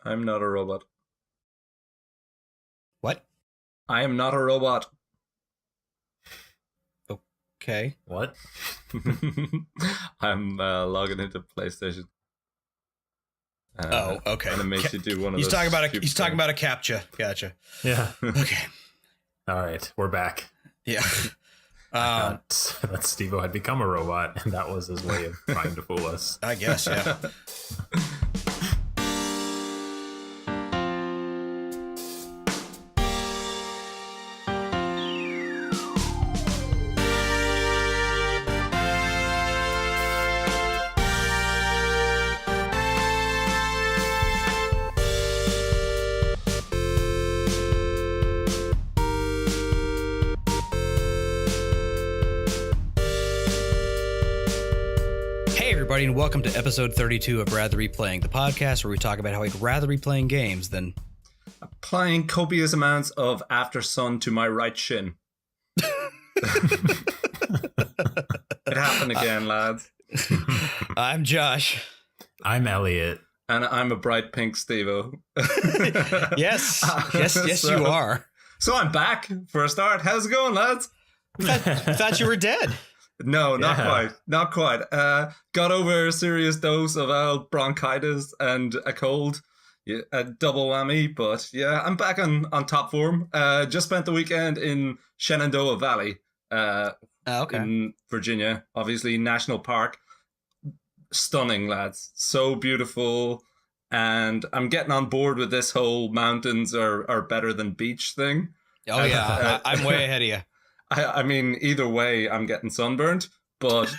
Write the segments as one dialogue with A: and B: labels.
A: I'm not a robot.
B: What?
A: I am not a robot.
B: Okay.
C: What?
A: I'm logging into PlayStation.
B: Okay.
A: And it makes you do one of
B: He's
A: those.
B: He's talking about a CAPTCHA. Gotcha.
C: Yeah.
B: Okay.
C: All right, we're back.
B: Yeah.
C: That Stevo had become a robot, and that was his way of trying to fool us.
B: I guess, yeah. And welcome to episode 32 of Rather Be Playing, the podcast where we talk about how we'd rather be playing games than
A: applying copious amounts of After Sun to my right shin. It happened again, lads.
B: I'm Josh.
C: I'm Elliot.
A: And I'm a bright pink Stevo.
B: Yes, you are.
A: So I'm back for a start. How's it going, lads?
B: I thought you were dead.
A: No, not quite. Got over a serious dose of bronchitis and a cold, a double whammy. But yeah, I'm back on top form. Just spent the weekend in Shenandoah Valley, in Virginia. Obviously, national park. Stunning, lads. So beautiful. And I'm getting on board with this whole mountains are better than beach thing.
B: Oh yeah, I'm way ahead of you.
A: I mean, either way, I'm getting sunburned, but,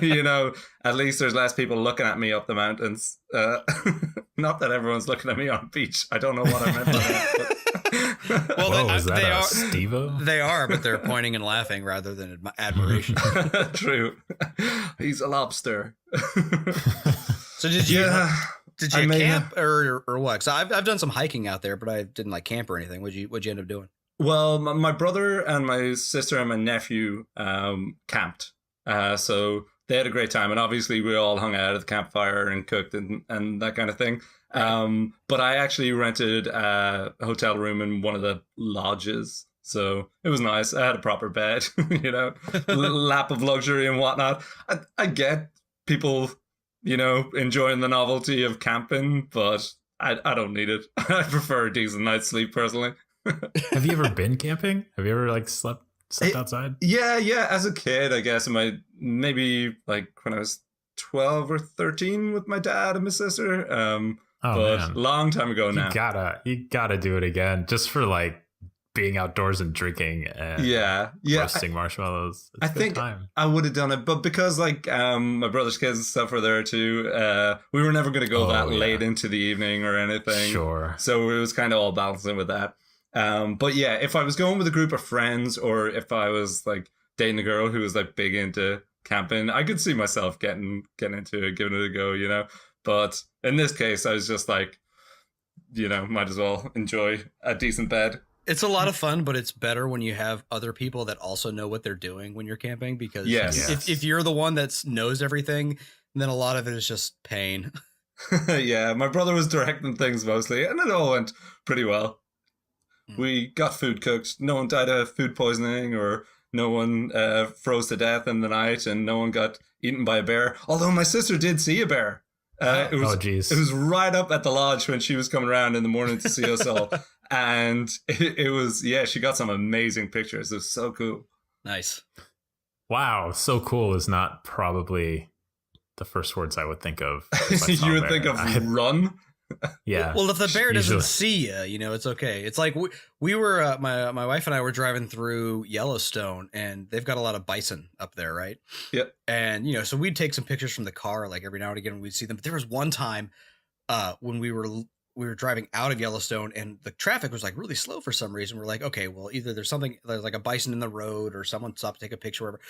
A: you know, at least there's less people looking at me up the mountains. Not that everyone's looking at me on the beach. I don't know what I meant by that. But
C: well, is that Stevo?
B: They are, but they're pointing and laughing rather than admiration.
A: True. He's a lobster.
B: So did you camp or what? So I've done some hiking out there, but I didn't like camp or anything. What'd you end up doing?
A: Well, my brother and my sister and my nephew camped. So they had a great time. And obviously we all hung out at the campfire and cooked and that kind of thing. But I actually rented a hotel room in one of the lodges. So it was nice. I had a proper bed, you know, lap of luxury and whatnot. I get people, you know, enjoying the novelty of camping, but I don't need it. I prefer a decent night's sleep personally.
C: Have you ever been camping? Have you ever slept outside?
A: Yeah. As a kid, I guess, maybe like when I was 12 or 13 with my dad and my sister. But man. Long time ago now.
C: You gotta do it again, just for like being outdoors and drinking and roasting marshmallows. It's
A: I think time. I would have done it, but because like my brother's kids and stuff were there too, we were never going to go late into the evening or anything.
C: Sure.
A: So it was kind of all balancing with that. But yeah, if I was going with a group of friends or if I was like dating a girl who was like big into camping, I could see myself getting into it, giving it a go, you know. But in this case, I was just like, you know, might as well enjoy a decent bed.
B: It's a lot of fun, but it's better when you have other people that also know what they're doing when you're camping, because if you're the one that knows everything, then a lot of it is just pain.
A: Yeah, my brother was directing things mostly, and it all went pretty well. We got food cooked. No one died of food poisoning, or no one froze to death in the night, and no one got eaten by a bear. Although my sister did see a bear. It was right up at the lodge when she was coming around in the morning to see us all. And it was, she got some amazing pictures. It was so cool.
B: Nice.
C: Wow. So cool is not probably the first words I would think of.
A: You would think of run?
C: Yeah.
B: Well, if the bear doesn't see you, you know, it's okay. It's like we were, my wife and I were driving through Yellowstone, and they've got a lot of bison up there, right?
A: Yep.
B: And, you know, so we'd take some pictures from the car, like every now and again we'd see them. But there was one time when we were driving out of Yellowstone and the traffic was like really slow for some reason. We're like, okay, well, either there's like a bison in the road or someone stopped to take a picture, whatever.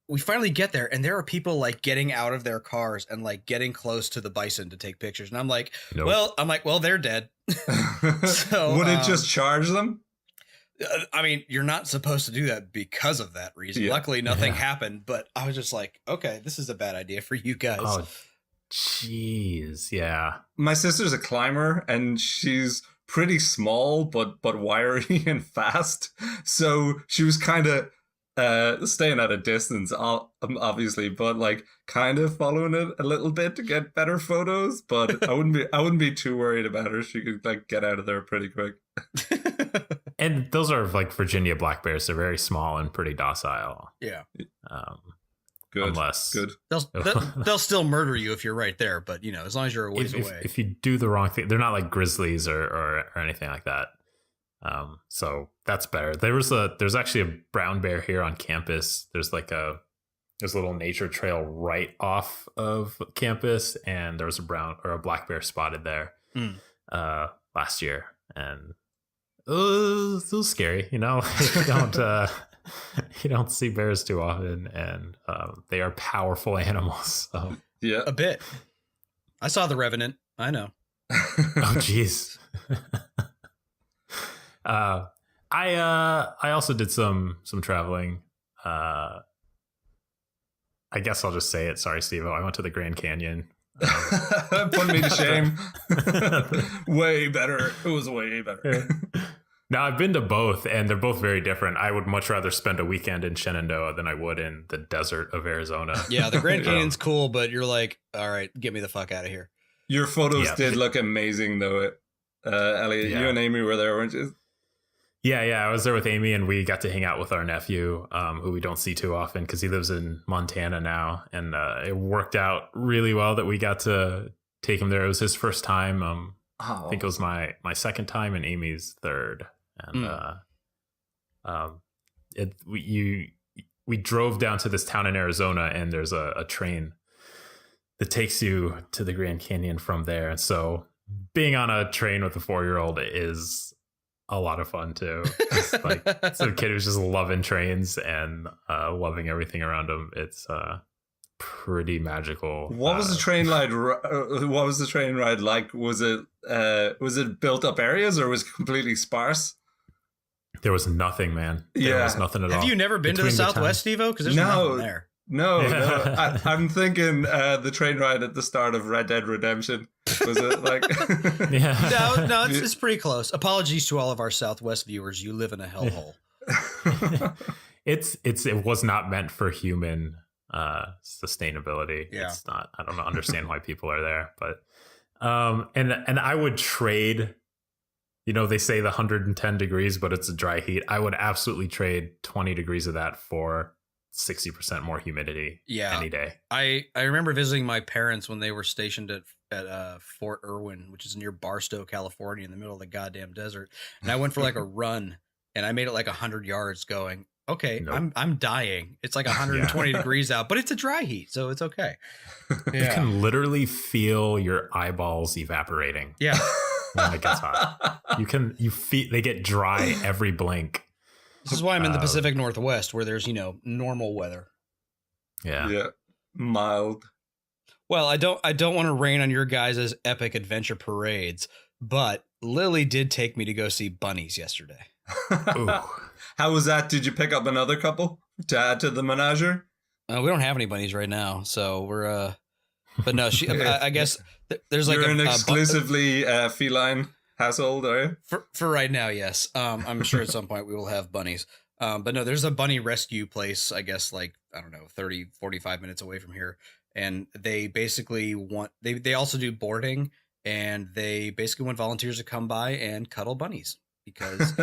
B: We finally get there, and there are people like getting out of their cars and like getting close to the bison to take pictures. And I'm like, nope. well, they're dead. So
A: would it just charge them?
B: I mean, you're not supposed to do that because of that reason. Yeah. Luckily, nothing happened, but I was just like, okay, this is a bad idea for you guys.
C: Oh, Jeez, yeah.
A: My sister's a climber, and she's pretty small, but wiry and fast. So she was kind of staying at a distance, obviously, but like kind of following it a little bit to get better photos. But I wouldn't be too worried about her. She could like get out of there pretty quick.
C: And those are like Virginia black bears. They're very small and pretty docile.
B: Yeah.
A: Good.
C: Unless
B: good. They'll still murder you if you're right there, but you know, as long as you're a ways away.
C: If you do the wrong thing, they're not like grizzlies or anything like that. So that's better. There's actually a brown bear here on campus. There's a little nature trail right off of campus, and there was a black bear spotted there last year, and it was scary. You know, you don't see bears too often, and they are powerful animals. So.
A: Yeah,
B: a bit. I saw The Revenant. I know.
C: Oh, jeez. I also did some traveling. I guess I'll just say it. Sorry, Stevo. I went to the Grand Canyon.
A: Put me to shame. Way better. It was way better.
C: Now, I've been to both, and they're both very different. I would much rather spend a weekend in Shenandoah than I would in the desert of Arizona.
B: Yeah, the Grand Canyon's cool, but you're like, all right, get me the fuck out of here.
A: Your photos did look amazing, though. Elliot, you and Amy were there, weren't you?
C: Yeah, I was there with Amy, and we got to hang out with our nephew, who we don't see too often because he lives in Montana now. And it worked out really well that we got to take him there. It was his first time. I think it was my second time and Amy's third. And we drove down to this town in Arizona, and there's a train that takes you to the Grand Canyon from there. And so being on a train with a 4-year-old is a lot of fun too. It's a kid who's just loving trains and loving everything around him. It's pretty magical.
A: What was the train ride? What was the train ride like? Was it built up areas, or was it completely sparse?
C: There was nothing, man. There was nothing at all.
B: Have you never been to the Southwest, Stevo? Because there's nothing there.
A: No. I'm thinking the train ride at the start of Red Dead Redemption. Was it like?
C: Yeah.
B: No, it's pretty close. Apologies to all of our Southwest viewers. You live in a hellhole.
C: It was not meant for human sustainability.
B: Yeah.
C: It's not. I don't understand why people are there, but and I would trade. You know, they say the 110 degrees, but it's a dry heat. I would absolutely trade 20 degrees of that for 60% more humidity any day.
B: I remember visiting my parents when they were stationed at Fort Irwin, which is near Barstow, California, in the middle of the goddamn desert. And I went for like a run, and I made it like 100 yards going, okay, nope. I'm dying. It's like 120 degrees out, but it's a dry heat, so it's okay.
C: You can literally feel your eyeballs evaporating.
B: Yeah.
C: When it gets hot. They get dry every blink.
B: This is why I'm in the Pacific Northwest, where there's, normal weather.
C: Yeah.
A: Mild.
B: Well, I don't want to rain on your guys' epic adventure parades, but Lily did take me to go see bunnies yesterday.
A: How was that? Did you pick up another couple to add to the menagerie?
B: We don't have any bunnies right now, so we're but no, I guess there's like
A: you're an exclusively feline household, are you?
B: For right now, yes. I'm sure at some point we will have bunnies. But no, there's a bunny rescue place, I guess, like, I don't know, 30, 45 minutes away from here. And they basically they also do boarding, and they basically want volunteers to come by and cuddle bunnies because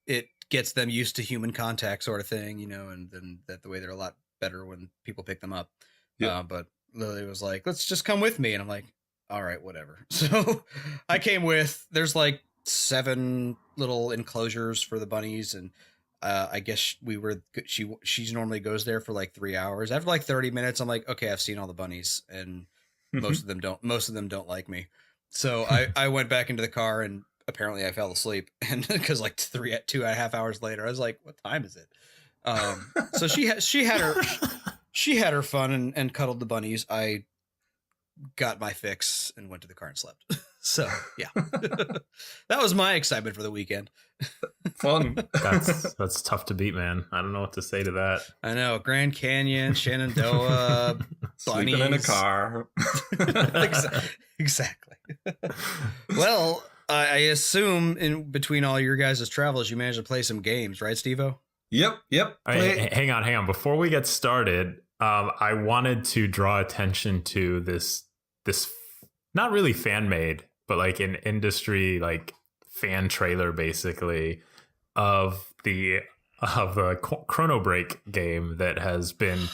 B: it gets them used to human contact sort of thing, and then that the way they're a lot better when people pick them up. Yeah. But Lily was like, let's just come with me. And I'm like, all right, whatever. So I came with, there's like 7 little enclosures for the bunnies. And I guess she normally goes there for like 3 hours. After like 30 minutes, I'm like, okay, I've seen all the bunnies, and most of them don't like me. So I went back into the car, and apparently I fell asleep. And because like 2.5 hours later, I was like, what time is it? So she had her fun and cuddled the bunnies. I got my fix and went to the car and slept. So yeah, that was my excitement for the weekend.
A: Fun.
C: That's tough to beat, man. I don't know what to say to that.
B: I know. Grand Canyon, Shenandoah,
A: Sleeping in a car.
B: Exactly. Well, I assume in between all your guys' travels, you managed to play some games, right, Stevo?
A: Yep.
C: All right, hang on. Before we get started, I wanted to draw attention to this not really fan made, but like an industry like fan trailer, basically, of the Chrono Break game that has been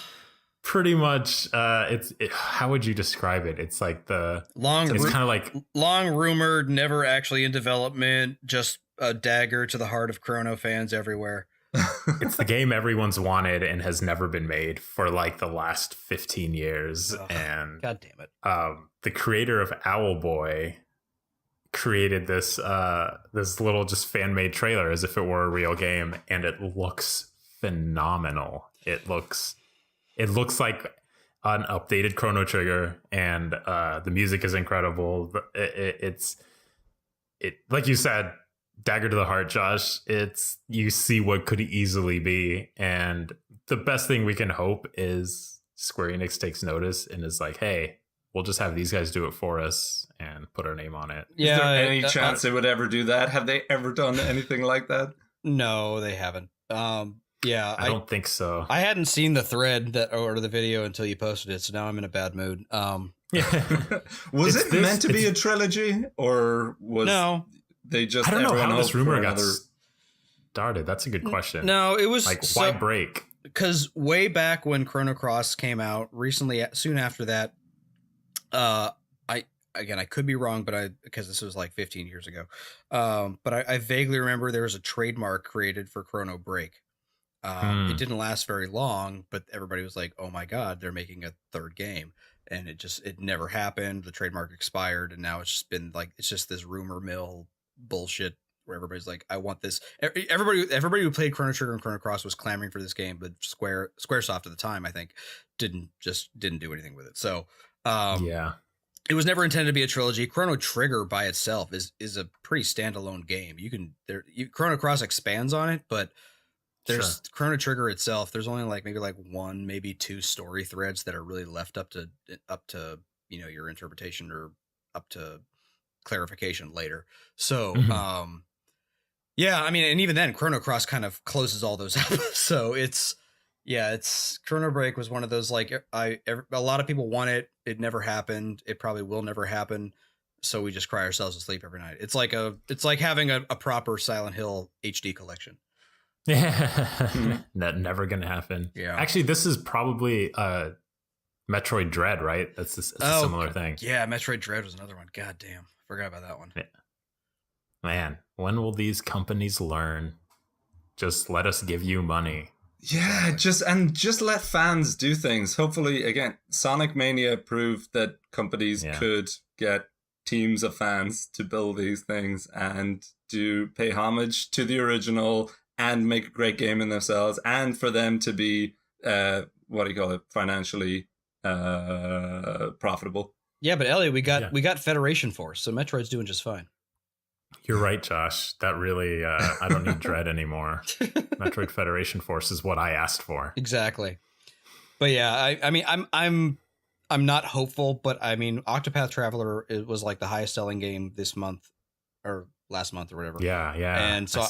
C: pretty much how would you describe it? It's like it's kind of like
B: long rumored, never actually in development, just a dagger to the heart of Chrono fans everywhere.
C: It's the game everyone's wanted and has never been made for like the last 15 years. And
B: God damn it.
C: The creator of Owlboy created this little just fan-made trailer as if it were a real game, and it looks phenomenal. It looks like an updated Chrono Trigger, and the music is incredible. It's like you said, dagger to the heart, Josh. You see what could easily be, and the best thing we can hope is Square Enix takes notice and is like, hey, we'll just have these guys do it for us and put our name on it.
A: Yeah, is there any chance they would ever do that? Have they ever done anything like that?
B: No, they haven't. Yeah,
C: I don't think so.
B: I hadn't seen the thread or the video until you posted it, so now I'm in a bad mood.
A: Was it meant to be a trilogy, or was they just?
C: I don't know how this rumor got started. That's a good question.
B: No, it was
C: like why break?
B: Because way back when Chrono Cross came out, recently, soon after that, I could be wrong, because this was like 15 years ago. But I vaguely remember there was a trademark created for Chrono Break. It didn't last very long, but everybody was like, "Oh my God, they're making a third game," and it never happened. The trademark expired, and now it's just been like it's just this rumor mill bullshit where everybody's like, "I want this." Everybody who played Chrono Trigger and Chrono Cross was clamoring for this game, but SquareSoft at the time, I think, didn't do anything with it. So
C: yeah.
B: It was never intended to be a trilogy. Chrono Trigger by itself is a pretty standalone game. Chrono Cross expands on it, but there's Chrono Trigger itself. There's only maybe one, maybe two story threads that are really left up to your interpretation or up to clarification later. So yeah, I mean, and even then, Chrono Cross kind of closes all those out. So it's Chrono Break was one of those a lot of people want it. It never happened. It probably will never happen. So we just cry ourselves to sleep every night. It's like having a proper Silent Hill HD collection.
C: Yeah, never gonna happen.
B: Yeah,
C: actually, this is probably Metroid Dread, right? That's a similar thing.
B: Yeah, Metroid Dread was another one. God damn, I forgot about that one.
C: Yeah. Man, when will these companies learn? Just let us give you money.
A: Yeah, just let fans do things. Hopefully, again, Sonic Mania proved that companies could get teams of fans to build these things and to pay homage to the original and make a great game in themselves, and for them to be financially profitable.
B: Yeah, but Elliot, we got Federation Force, so Metroid's doing just fine.
C: You're right, Josh. That really, I don't need Dread anymore. Metroid Federation Force is what I asked for.
B: Exactly. But yeah, I mean, I'm not hopeful, but I mean, Octopath Traveler was like the highest selling game this month or last month or whatever.
C: Yeah.
B: And so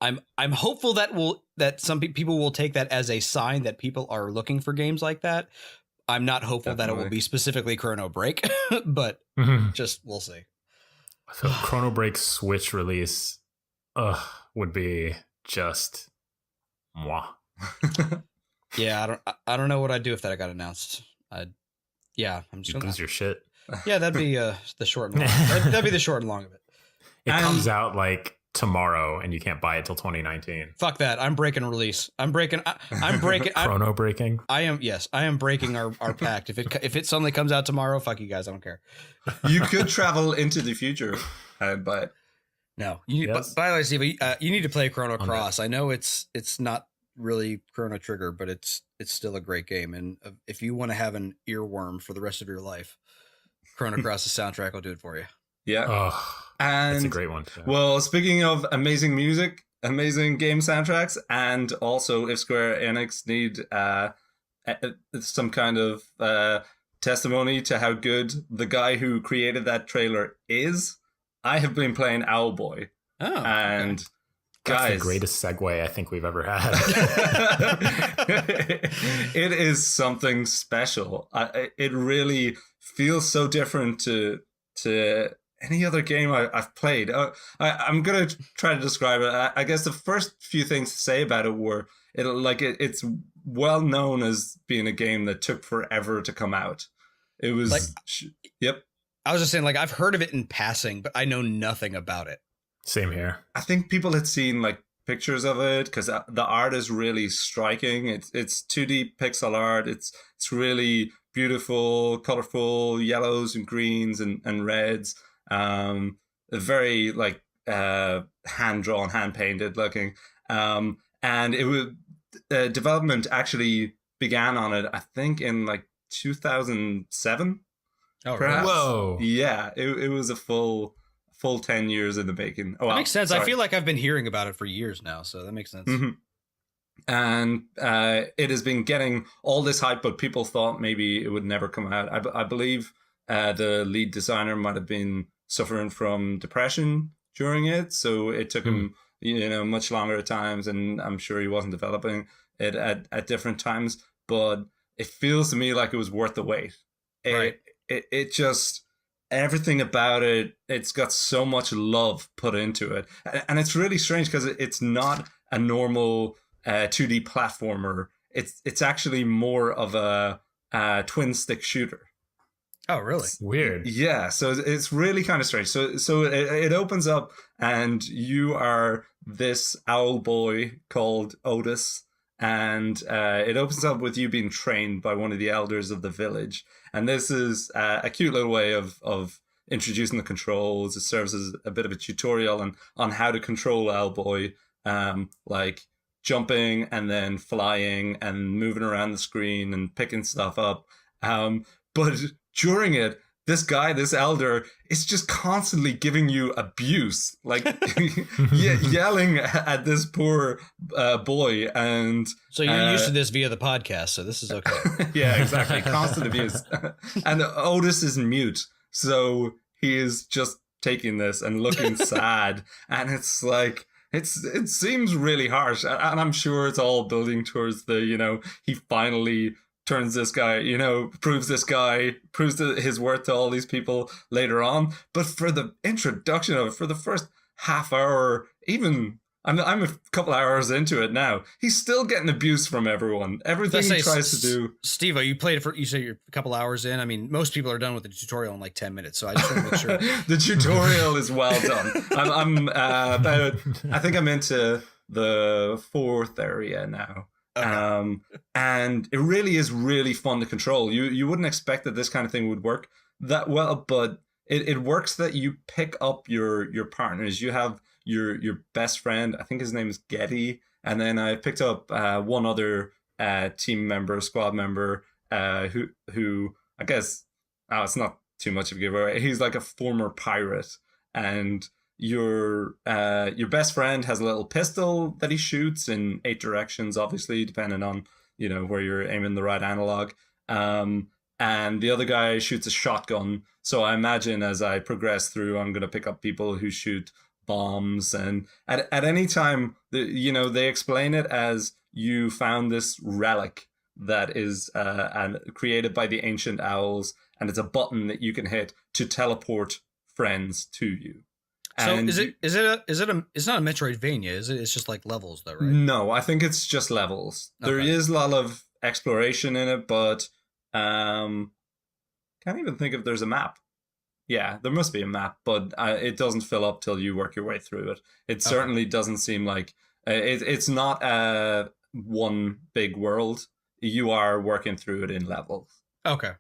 B: I'm hopeful that some people will take that as a sign that people are looking for games like that. I'm not hopeful that it will be specifically Chrono Break, but just we'll see.
C: So Chrono Break Switch release would be just moi.
B: Yeah, I don't know what I'd do if that got announced. I'm just
C: gonna lose your shit.
B: Yeah, that'd be the short and long. That'd be the short and long of it.
C: It comes out like tomorrow and you can't buy it till 2019.
B: Fuck that. I'm breaking release. I'm breaking
C: Chrono breaking.
B: I am breaking our pact. If it suddenly comes out tomorrow, fuck you guys. I don't care.
A: You could travel into the future and buy it.
B: No. By the way, Steve, you need to play Chrono Cross. I know it's not really Chrono Trigger, but it's still a great game. And if you want to have an earworm for the rest of your life, Chrono Cross's soundtrack will do it for you.
A: Yeah.
C: Oh,
A: And
C: that's a great one too.
A: well, speaking of amazing music, amazing game soundtracks, and also if Square Enix need some kind of testimony to how good the guy who created that trailer is, I have been playing Owlboy.
B: Oh,
A: and
C: That's
A: guys,
C: the greatest segue I think we've ever had.
A: it is something special. It really feels so different to any other game I've played. I'm gonna try to describe it. I guess the first few things to say about it were it's well known as being a game that took forever to come out. It was yep.
B: I was just saying, like, I've heard of it in passing, but I know nothing about it.
C: Same here.
A: I think people had seen like pictures of it because the art is really striking. It's 2D pixel art. It's really beautiful, colorful yellows and greens and reds. Very like hand drawn, hand painted looking. And it was development actually began on it, I think, in like 2007.
B: Oh,
A: perhaps.
B: really?
C: Whoa.
A: Yeah, it was a full 10 years in the making. Oh,
B: That makes sense.
A: Sorry.
B: I feel like I've been hearing about it for years now, so that makes sense.
A: Mm-hmm. And it has been getting all this hype, but people thought maybe it would never come out. I believe the lead designer might have been suffering from depression during it, so it took him much longer at times, and I'm sure he wasn't developing it at different times. But it feels to me like it was worth the wait.
B: Right.
A: It just, everything about it, it's got so much love put into it. And it's really strange because it's not a normal 2D platformer. It's actually more of a twin stick shooter.
B: Oh, really?
C: Weird.
A: Yeah, so it's really kind of strange. So it opens up and you are this owl boy called Otis, and it opens up with you being trained by one of the elders of the village. And this is a cute little way of introducing the controls. It serves as a bit of a tutorial on how to control Owlboy, like jumping and then flying and moving around the screen and picking stuff up. But during it, this elder, is just constantly giving you abuse, like yelling at this poor boy. And
B: So you're used to this via the podcast, so this is okay.
A: yeah, exactly. Constant abuse. And Otis is mute, so he is just taking this and looking sad. And it's like, it seems really harsh. And I'm sure it's all building towards he finally turns this guy, proves his worth to all these people later on. But for the introduction of it, for the first half hour, even I'm a couple hours into it now, he's still getting abuse from everyone. Everything he tries to do.
B: Stevo, you played it you say you're a couple hours in. I mean, most people are done with the tutorial in like 10 minutes, so I just want to make sure.
A: The tutorial is well done. I'm about, I think I'm into the 4th area now. Okay. And it really is really fun to control. You wouldn't expect that this kind of thing would work that well, but it works that you pick up your partners. You have your best friend, I think his name is Getty, and then I picked up one other squad member who I guess it's not too much of a giveaway. He's like a former pirate, and your best friend has a little pistol that he shoots in 8 directions, obviously depending on where you're aiming the right analog, and the other guy shoots a shotgun. So I imagine as I progress through, I'm going to pick up people who shoot bombs, and at any time they explain it as you found this relic that is created by the ancient owls, and it's a button that you can hit to teleport friends to you.
B: So it's not a Metroidvania, is it? It's just like levels though, right?
A: No, I think it's just levels. Okay. There is a lot of exploration in it, but can't even think if there's a map. Yeah, there must be a map, but it doesn't fill up till you work your way through it. It certainly doesn't seem like it's not one big world. You are working through it in levels.
B: Okay.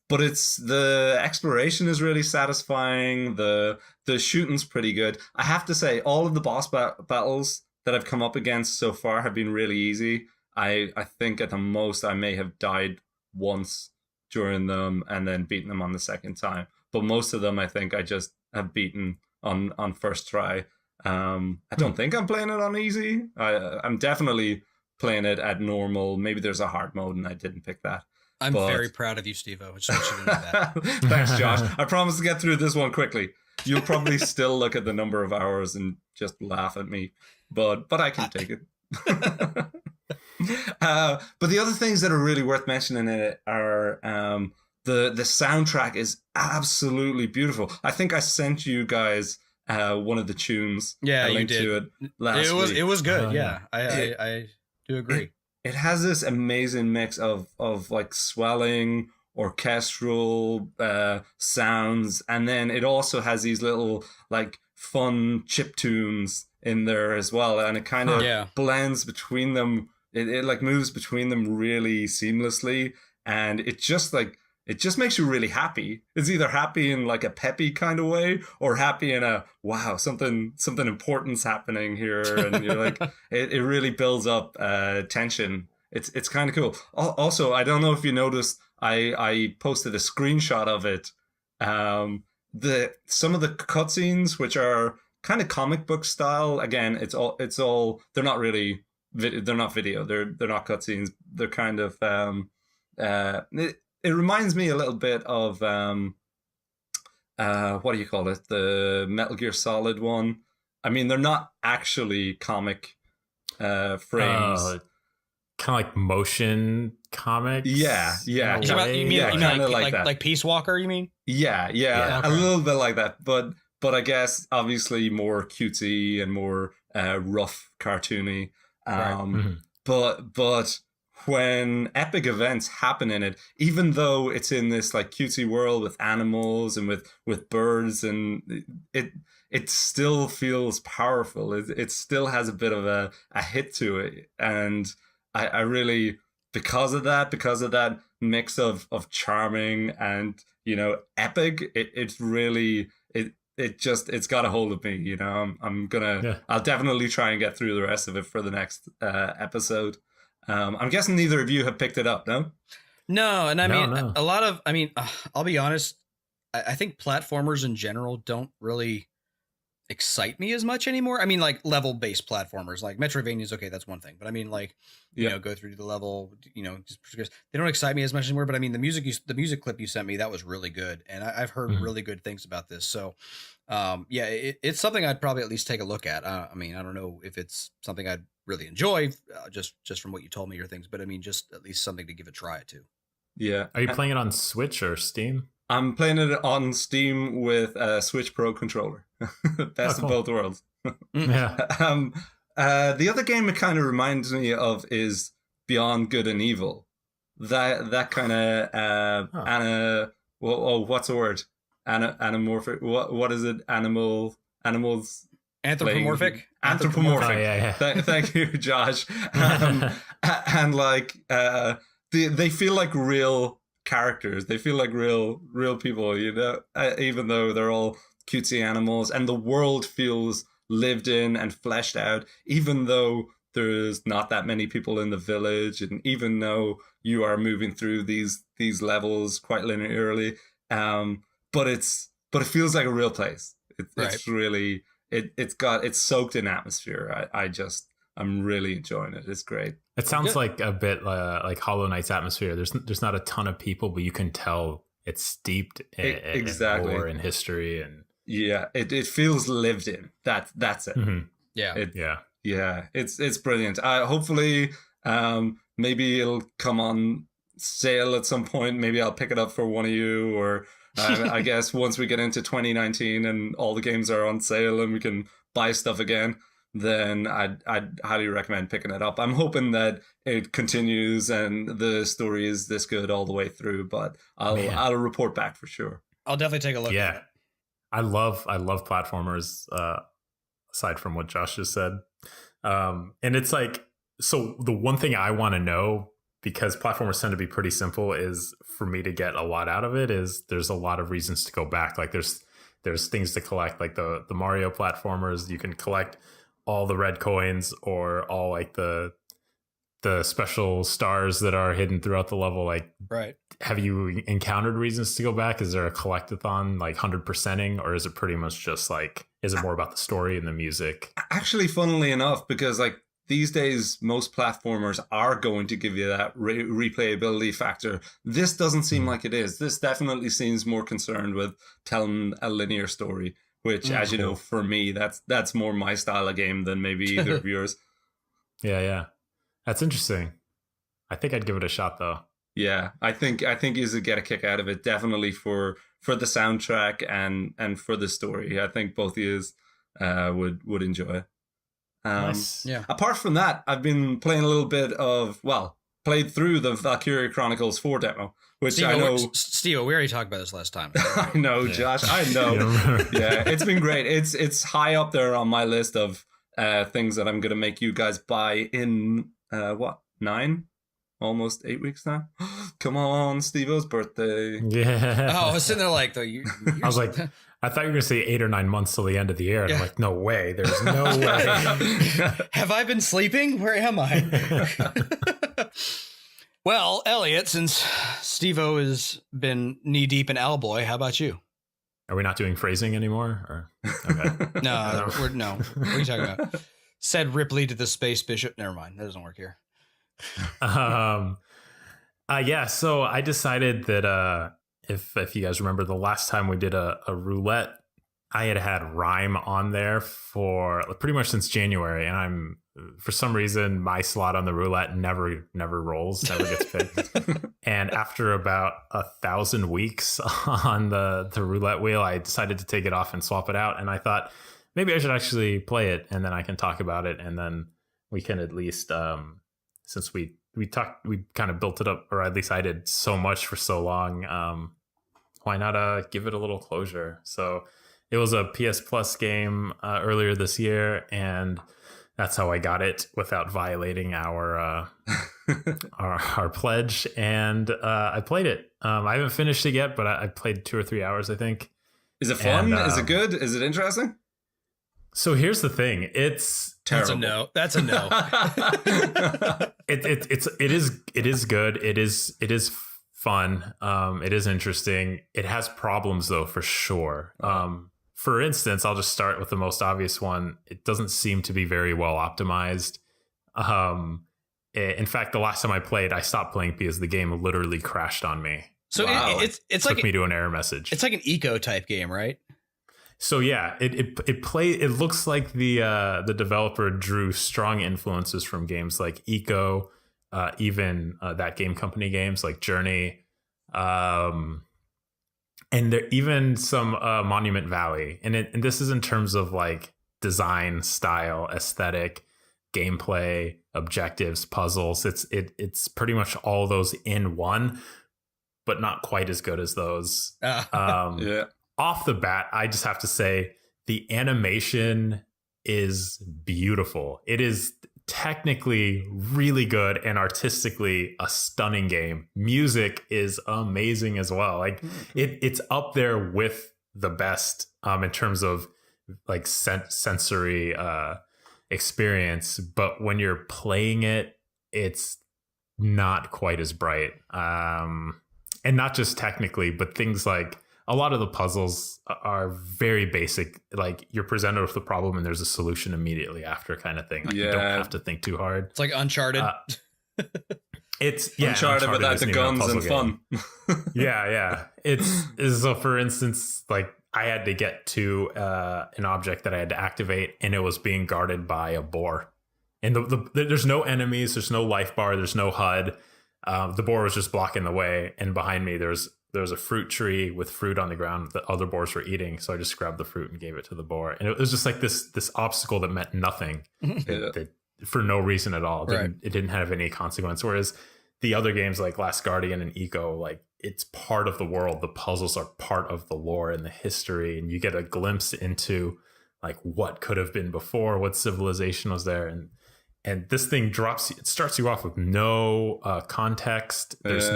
A: But the exploration is really satisfying. The shooting's pretty good. I have to say, all of the boss battles that I've come up against so far have been really easy. I think at the most I may have died once during them and then beaten them on the second time. But most of them, I think, I just have beaten on first try. I don't think I'm playing it on easy. I'm definitely playing it at normal. Maybe there's a hard mode and I didn't pick that.
B: I'm very proud of you, Stevo. I just want you to know that.
A: Thanks, Josh. I promise to get through this one quickly. You'll probably still look at the number of hours and just laugh at me, but I can take it. But the other things that are really worth mentioning in it are the soundtrack is absolutely beautiful. I think I sent you guys one of the tunes.
B: Yeah, you did.
A: To it last week.
B: It was good. Yeah, I do agree.
A: It has this amazing mix of like swelling, orchestral sounds, and then it also has these little like fun chip tunes in there as well, and it kind of blends between them. It like moves between them really seamlessly, and it just makes you really happy. It's either happy in like a peppy kind of way or happy in a wow, something important's happening here, and you're like it really builds up tension. It's kind of cool. Also, I don't know if you noticed, I posted a screenshot of it. Some of the cutscenes, which are kind of comic book style. Again, it's all they're not really they're not video. They're not cutscenes. They're kind of it reminds me a little bit of what do you call it? The Metal Gear Solid one. I mean, they're not actually comic frames.
C: Kind of like motion comics.
A: Yeah.
B: You mean like Peace Walker? You mean?
A: Yeah.
B: Okay.
A: A little bit like that, but I guess obviously more cutesy and more rough, cartoony. But when epic events happen in it, even though it's in this like cutesy world with animals and with birds, and it still feels powerful. It still has a bit of a hit to it, and I really, because of that mix of charming and, you know, epic, it's really it's got a hold of me, you know. I'll definitely try and get through the rest of it for the next episode. I'm guessing neither of you have picked it up, no?
B: No, and a lot of, I'll be honest, I think platformers in general don't really excite me as much anymore. I mean, like level-based platformers, like Metroidvania is okay, that's one thing. But I mean, like, you know, go through the level, you know, just because they don't excite me as much anymore. But I mean, the music clip you sent me, that was really good, and I've heard really good things about this. So, it's something I'd probably at least take a look at. I mean, I don't know if it's something I'd really enjoy, just from what you told me or things, but I mean, just at least something to give a try to.
A: Yeah.
C: Are you playing it on Switch or Steam?
A: I'm playing it on Steam with a Switch Pro controller. Best of both worlds.
C: Yeah.
A: The other game it kind of reminds me of is Beyond Good and Evil. That kind of what's the word? Anamorphic. What is it? Animals.
B: Anthropomorphic.
A: Anthropomorphic. Oh,
C: yeah.
A: Thank you, Josh. And like they feel like real characters. They feel like real people, you know, even though they're all cutesy animals, and the world feels lived in and fleshed out, even though there's not that many people in the village, and even though you are moving through these levels quite linearly, but it feels like a real place. It's really it's soaked in atmosphere. I'm really enjoying it. It's great.
C: It sounds like a bit like Hollow Knight's atmosphere. There's not a ton of people, but you can tell it's steeped in lore and history, and
A: it feels lived in. That's it.
C: Mm-hmm.
A: Yeah. It's brilliant. Hopefully, maybe it'll come on sale at some point. Maybe I'll pick it up for one of you, or I guess once we get into 2019 and all the games are on sale and we can buy stuff again, then I'd highly recommend picking it up. I'm hoping that it continues and the story is this good all the way through, but I'll report back for sure.
B: I'll definitely take a look at it.
C: I love platformers, aside from what Josh just said. And it's like, so the one thing I want to know, because platformers tend to be pretty simple, is for me to get a lot out of it is there's a lot of reasons to go back. Like there's things to collect, like the Mario platformers. You can collect all the red coins or all like the the special stars that are hidden throughout the level, like,
B: Right.
C: have you encountered reasons to go back? Is there a collectathon, like 100%ing, or is it pretty much just like, is it more about the story and the music?
A: Actually, funnily enough, because like these days, most platformers are going to give you that replayability factor. This doesn't seem like it is. This definitely seems more concerned with telling a linear story, which, as you know, for me, that's more my style of game than maybe either of yours.
C: Yeah. That's interesting. I think I'd give it a shot, though.
A: Yeah, I think you would get a kick out of it, definitely for the soundtrack and for the story. I think both of you would enjoy it.
C: Nice.
B: Yeah.
A: Apart from that, I've been playing a little bit of, played through the Valkyria Chronicles 4 demo, which
B: Stevo,
A: I know...
B: Stevo, we already talked about this last time.
A: I know, Josh, I know. Yeah, it's been great. It's high up there on my list of things that I'm going to make you guys buy in, 9? Almost 8 weeks now. Come on, Stevo's birthday.
C: Yeah.
B: Oh, I was sitting there like, I
C: was like, I thought you were going to say 8 or 9 months till the end of the year. And I'm like, no way. There's no way.
B: Have I been sleeping? Where am I? Well, Elliot, since Stevo has been knee deep in Owlboy, how about you?
C: Are we not doing phrasing anymore? Or okay.
B: No. What are you talking about? Said Ripley to the space bishop. Never mind. That doesn't work here.
C: Yeah, so I decided that if you guys remember the last time we did a roulette, I had Rime on there for pretty much since January, and I'm for some reason my slot on the roulette never rolls, never gets picked. And after about 1,000 weeks on the roulette wheel, I decided to take it off and swap it out, and I thought maybe I should actually play it, and then I can talk about it, and then we can at least since we kind of built it up, or at least I did so much for so long. Why not give it a little closure? So it was a PS Plus game earlier this year, and that's how I got it without violating our our pledge. And I played it. I haven't finished it yet, but I played 2 or 3 hours, I think.
A: Is it fun? Is it good? Is it interesting?
C: So here's the thing. It's
A: terrible.
B: That's a no.
C: It is good. It is fun. It is interesting. It has problems though, for sure. For instance, I'll just start with the most obvious one. It doesn't seem to be very well optimized. In fact, the last time I played, I stopped playing because the game literally crashed on me.
B: So it's
C: took
B: like
C: me to an error message.
B: It's like an eco type game, right?
C: So yeah, it looks like the developer drew strong influences from games like Eco, even that game company games like Journey, and there even some Monument Valley. And this is in terms of like design, style, aesthetic, gameplay, objectives, puzzles. It's pretty much all those in one, but not quite as good as those.
A: Yeah.
C: Off the bat, I just have to say the animation is beautiful. It is technically really good and artistically a stunning game. Music is amazing as well. Like it's up there with the best in terms of like sensory experience. But when you're playing it, it's not quite as bright. And not just technically, but things like a lot of the puzzles are very basic. Like you're presented with the problem and there's a solution immediately after, kind of thing. Like you don't have to think too hard.
B: It's like Uncharted.
C: It's
A: Uncharted without the guns and fun.
C: Yeah. It's so for instance, like I had to get to an object that I had to activate, and it was being guarded by a boar. And there's no enemies, there's no life bar, there's no HUD. The boar was just blocking the way, and behind me there's a fruit tree with fruit on the ground that other boars were eating. So I just grabbed the fruit and gave it to the boar. And it was just like this obstacle that meant nothing that for no reason at all. It didn't have any consequence. Whereas the other games like Last Guardian and Eco, like it's part of the world. The puzzles are part of the lore and the history. And you get a glimpse into like what could have been before, what civilization was there. And this thing it starts you off with no context. There's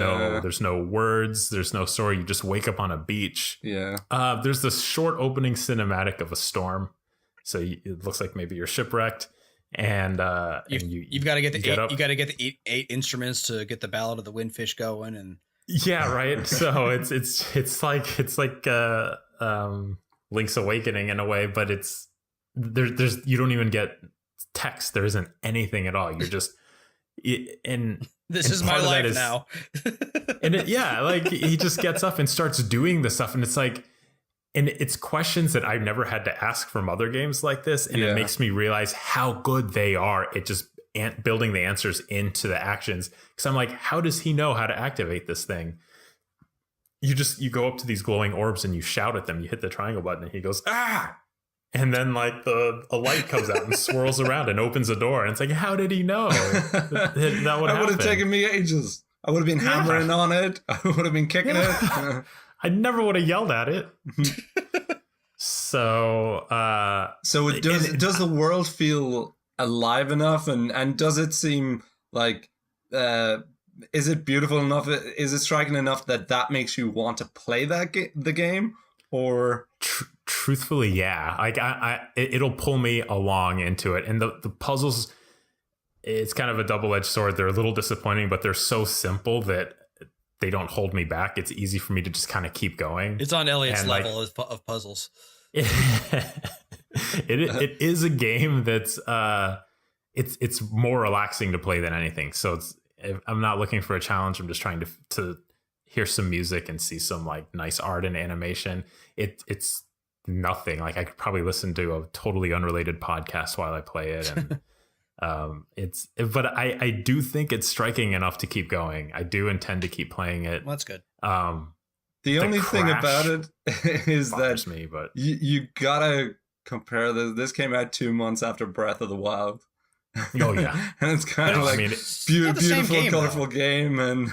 C: no words. There's no story. You just wake up on a beach.
A: Yeah.
C: There's this short opening cinematic of a storm. So it looks like maybe you're shipwrecked. and
B: you've got to get the
C: up.
B: eight instruments to get the Ballad of the Windfish going, and
C: yeah, right. So it's like Link's Awakening in a way, but there's you don't even get text. There isn't anything at all. You're just and
B: this is my life now.
C: And like he just gets up and starts doing the stuff, and it's like, and it's questions that I've never had to ask from other games like this, and it makes me realize how good they are at just building the answers into the actions. Because I'm like, how does he know how to activate this thing? You go up to these glowing orbs and you shout at them. You hit the triangle button, and he goes, ah. And then like a light comes out and swirls around and opens a door. And it's like, how did he know that
A: would have taken me ages. I would have been hammering on it. I would have been kicking it.
C: I never would have yelled at it. So
A: does the world feel alive enough? And does it seem like, is it beautiful enough? Is it striking enough that makes you want to play the game? Or
C: truthfully, yeah, like it'll pull me along into it. And the puzzles, it's kind of a double-edged sword. They're a little disappointing, but they're so simple that they don't hold me back. It's easy for me to just kind of keep going.
B: It's on Elliot's level of puzzles.
C: It is a game that's it's more relaxing to play than anything. So I'm not looking for a challenge. I'm just trying to hear some music and see some like nice art and animation. It's nothing. Like I could probably listen to a totally unrelated podcast while I play it, and but I do think it's striking enough to keep going. I do intend to keep playing it.
B: Well, that's good.
A: The only thing about it is that
C: me, but
A: you gotta compare this. This came out 2 months after Breath of the Wild.
C: Oh yeah,
A: and it's kind of like beautiful, colorful game, and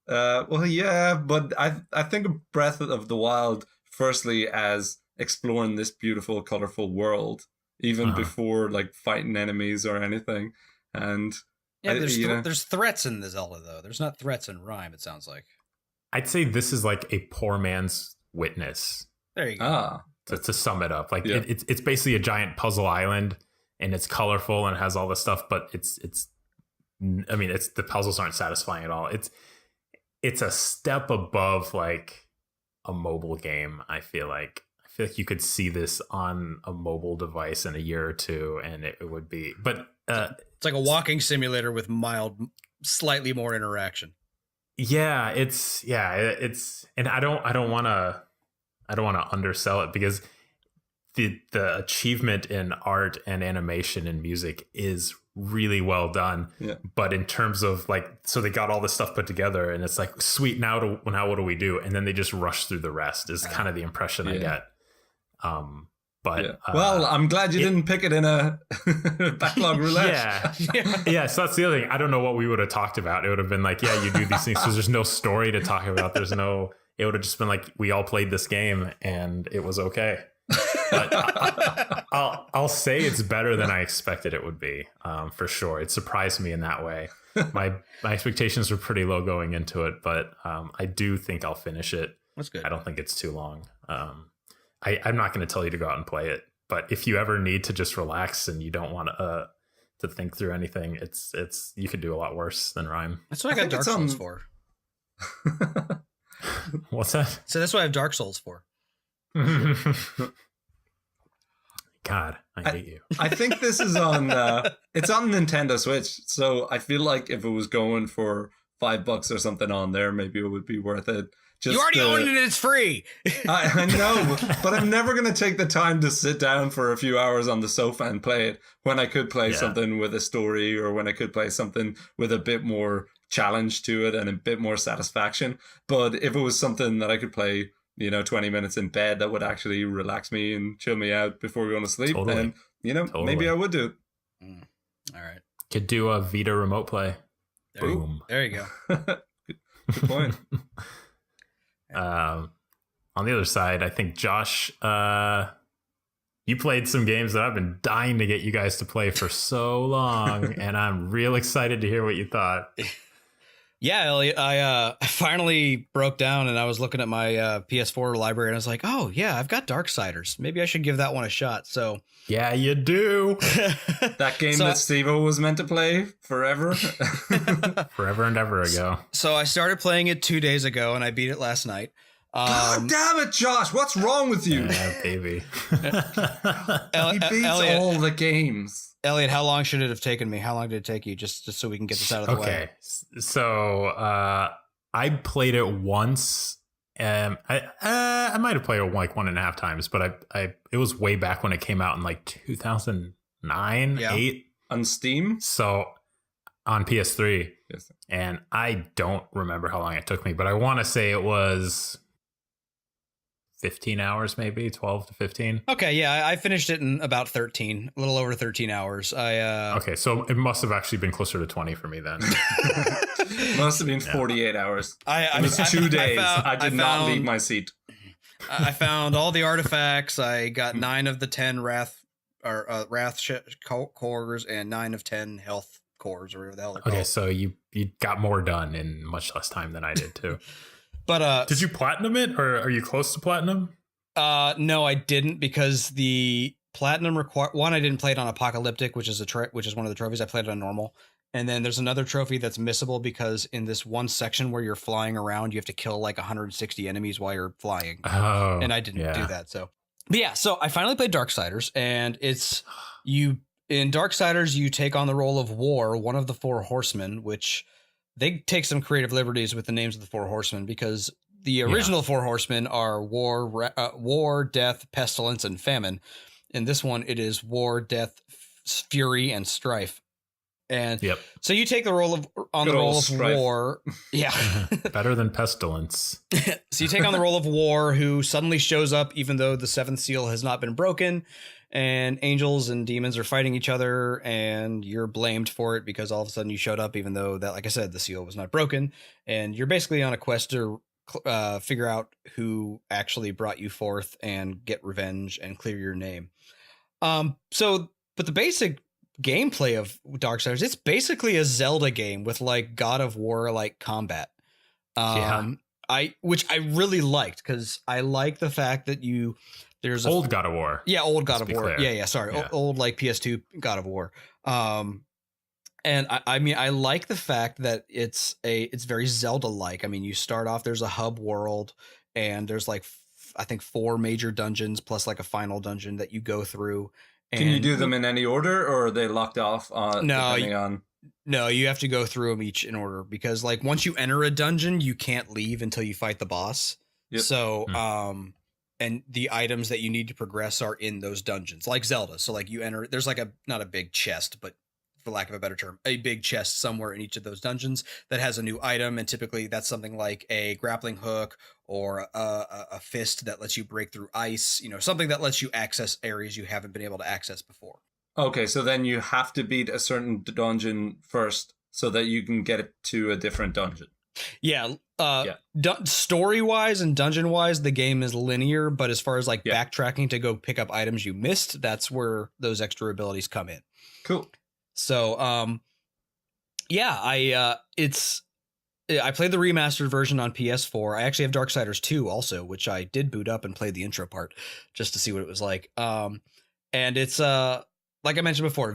A: well, yeah, but I think of Breath of the Wild firstly as exploring this beautiful, colorful world, even before like fighting enemies or anything. And
B: there's threats in the Zelda though. There's not threats in Rime. It sounds like.
C: I'd say this is like a poor man's Witness.
B: There you go.
C: To sum it up, like it's basically a giant puzzle island, and it's colorful and has all this stuff, but the puzzles aren't satisfying at all. It's a step above like a mobile game. I feel like you could see this on a mobile device in a year or two, and it would be. But
B: it's like a walking simulator with slightly more interaction.
C: Yeah, it's, and I don't want to undersell it, because the achievement in art and animation and music is really well done.
A: Yeah.
C: But in terms of like, so they got all this stuff put together, and it's like, sweet, now what do we do? And then they just rush through the rest is kind of the impression I get.
A: Well, I'm glad you didn't pick it in a backlog roulette.
C: Yeah. So that's the other thing. I don't know what we would have talked about. It would have been like, yeah, you do these things. So there's no story to talk about. It would have just been like, we all played this game and it was okay. But I'll say it's better than I expected it would be, for sure. It surprised me in that way. My expectations were pretty low going into it, but I do think I'll finish it.
B: That's good.
C: I don't think it's too long. I'm not going to tell you to go out and play it, but if you ever need to just relax and you don't want to think through anything, it's you could do a lot worse than Rime.
B: That's what I got Dark Souls for.
C: What's that?
B: So that's what I have Dark Souls for.
C: God, I hate you.
A: I think this is on it's on Nintendo Switch, so I feel like if it was going for $5 or something on there, maybe it would be worth it.
B: You already own it and it's free.
A: I know, but I'm never going to take the time to sit down for a few hours on the sofa and play it when I could play something with a story, or when I could play something with a bit more challenge to it and a bit more satisfaction. But if it was something that I could play, 20 minutes in bed that would actually relax me and chill me out before going to sleep, then, maybe I would do it.
B: All right.
C: Could do a Vita remote play.
B: Boom. There you go.
A: Good point.
C: On the other side, I think Josh, you played some games that I've been dying to get you guys to play for so long, and I'm real excited to hear what you thought.
B: Yeah, Elliot, I finally broke down and I was looking at my PS4 library and I was like, oh yeah, I've got Darksiders. Maybe I should give that one a shot. So
C: Yeah, you do.
A: That game
B: So-
A: that Stevo was meant to play forever.
C: Forever and ever ago.
B: so I started playing it 2 days ago and I beat it last night.
A: God damn it, Josh! What's wrong with you?
C: Yeah, baby.
A: He beats
B: Elliot,
A: all the games.
B: Elliot, how long should it have taken me? How long did it take you just so we can get this out of the way?
C: Okay, so I played it once. I might have played it like 1.5 times, but it was way back when it came out in like 2009,
B: Yeah.
C: 8.
A: On Steam?
C: So on PS3.
A: Yes.
C: And I don't remember how long it took me, but I want to say it was 15 hours, maybe 12 to 15.
B: Okay, yeah, I finished it in about 13, a little over 13 hours.
C: Okay, so it must have actually been closer to 20 for me then.
A: Must have been 48 hours.
B: It
A: It was 2 days. I did not leave my seat.
B: I found all the artifacts. I got 9 of the 10 wrath cores and 9 of 10 health cores, or whatever the hell they're called.
C: Okay, so you got more done in much less time than I did too.
B: But
C: Did you platinum it, or are you close to platinum?
B: no, I didn't, because the platinum I didn't play it on apocalyptic, which is one of the trophies. I played it on normal. And then there's another trophy that's missable because in this one section where you're flying around, you have to kill like 160 enemies while you're flying.
C: Oh,
B: And I didn't do that. So I finally played Darksiders, and in Darksiders, you take on the role of War, one of the 4 horsemen, which they take some creative liberties with the names of the 4 horsemen, because the original 4 horsemen are war, death, pestilence, and famine. In this one, it is war, death, fury, and strife. And so you take the role of war. Yeah.
C: Better than pestilence.
B: So you take on the role of War, who suddenly shows up even though the 7th seal has not been broken, and angels and demons are fighting each other, and you're blamed for it because all of a sudden you showed up even though that, like I said, the seal was not broken. And you're basically on a quest to figure out who actually brought you forth and get revenge and clear your name. But the basic gameplay of Darksiders, it's basically a Zelda game with like God of War like combat. Which I really liked, because I like the fact that there's
C: old God of War.
B: Yeah, old God of War.
C: Clear.
B: Yeah, sorry. Yeah. Old like PS2 God of War. And I mean, I like the fact that it's very Zelda-like. I mean, you start off, there's a hub world, and there's like I think 4 major dungeons plus like a final dungeon that you go through.
A: Can you do them in any order, or are they locked off depending on?
B: No, you have to go through them each in order, because like once you enter a dungeon, you can't leave until you fight the boss. Yep. So, and the items that you need to progress are in those dungeons, like Zelda. So like you enter, there's like not a big chest, but for lack of a better term, a big chest somewhere in each of those dungeons that has a new item. And typically that's something like a grappling hook or a fist that lets you break through ice, something that lets you access areas you haven't been able to access before.
A: Okay, so then you have to beat a certain dungeon first so that you can get it to a different dungeon.
B: Yeah. Story-wise and dungeon-wise, the game is linear, but as far as like backtracking to go pick up items you missed, that's where those extra abilities come in.
A: Cool.
B: So, I played the remastered version on PS4. I actually have Darksiders 2 also, which I did boot up and played the intro part just to see what it was like. And it's like I mentioned before,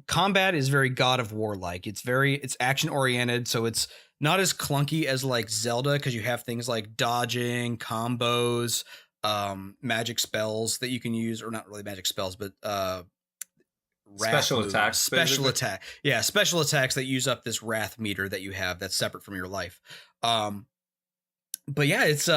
B: combat is very God of War like. It's action oriented, so it's not as clunky as like Zelda, because you have things like dodging, combos, magic spells that you can use, or not really magic spells, but
A: special attacks.
B: Special attacks that use up this wrath meter that you have that's separate from your life. But yeah, it's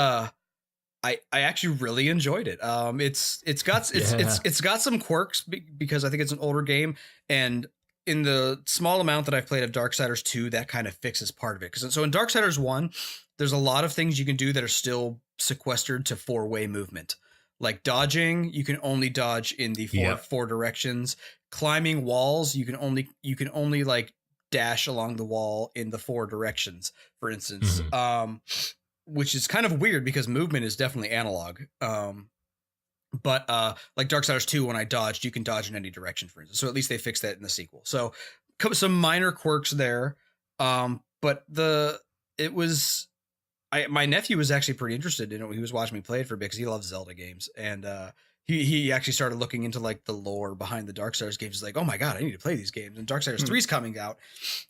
B: I actually really enjoyed it. It's got some quirks because I think it's an older game, and in the small amount that I've played of Darksiders 2, that kind of fixes part of it. So in Darksiders 1, there's a lot of things you can do that are still sequestered to 4-way movement. Like dodging, you can only dodge in the four directions. Climbing walls, you can only like dash along the wall in the 4 directions, for instance. Which is kind of weird because movement is definitely analog. But like Darksiders 2, when I dodged, you can dodge in any direction, for instance. So at least they fixed that in the sequel. So some minor quirks there. but my nephew was actually pretty interested in it when he was watching me play it for a bit because he loves Zelda games, and he actually started looking into like the lore behind the Darksiders games. He's like, oh my god, I need to play these games, and Darksiders 3 is coming out,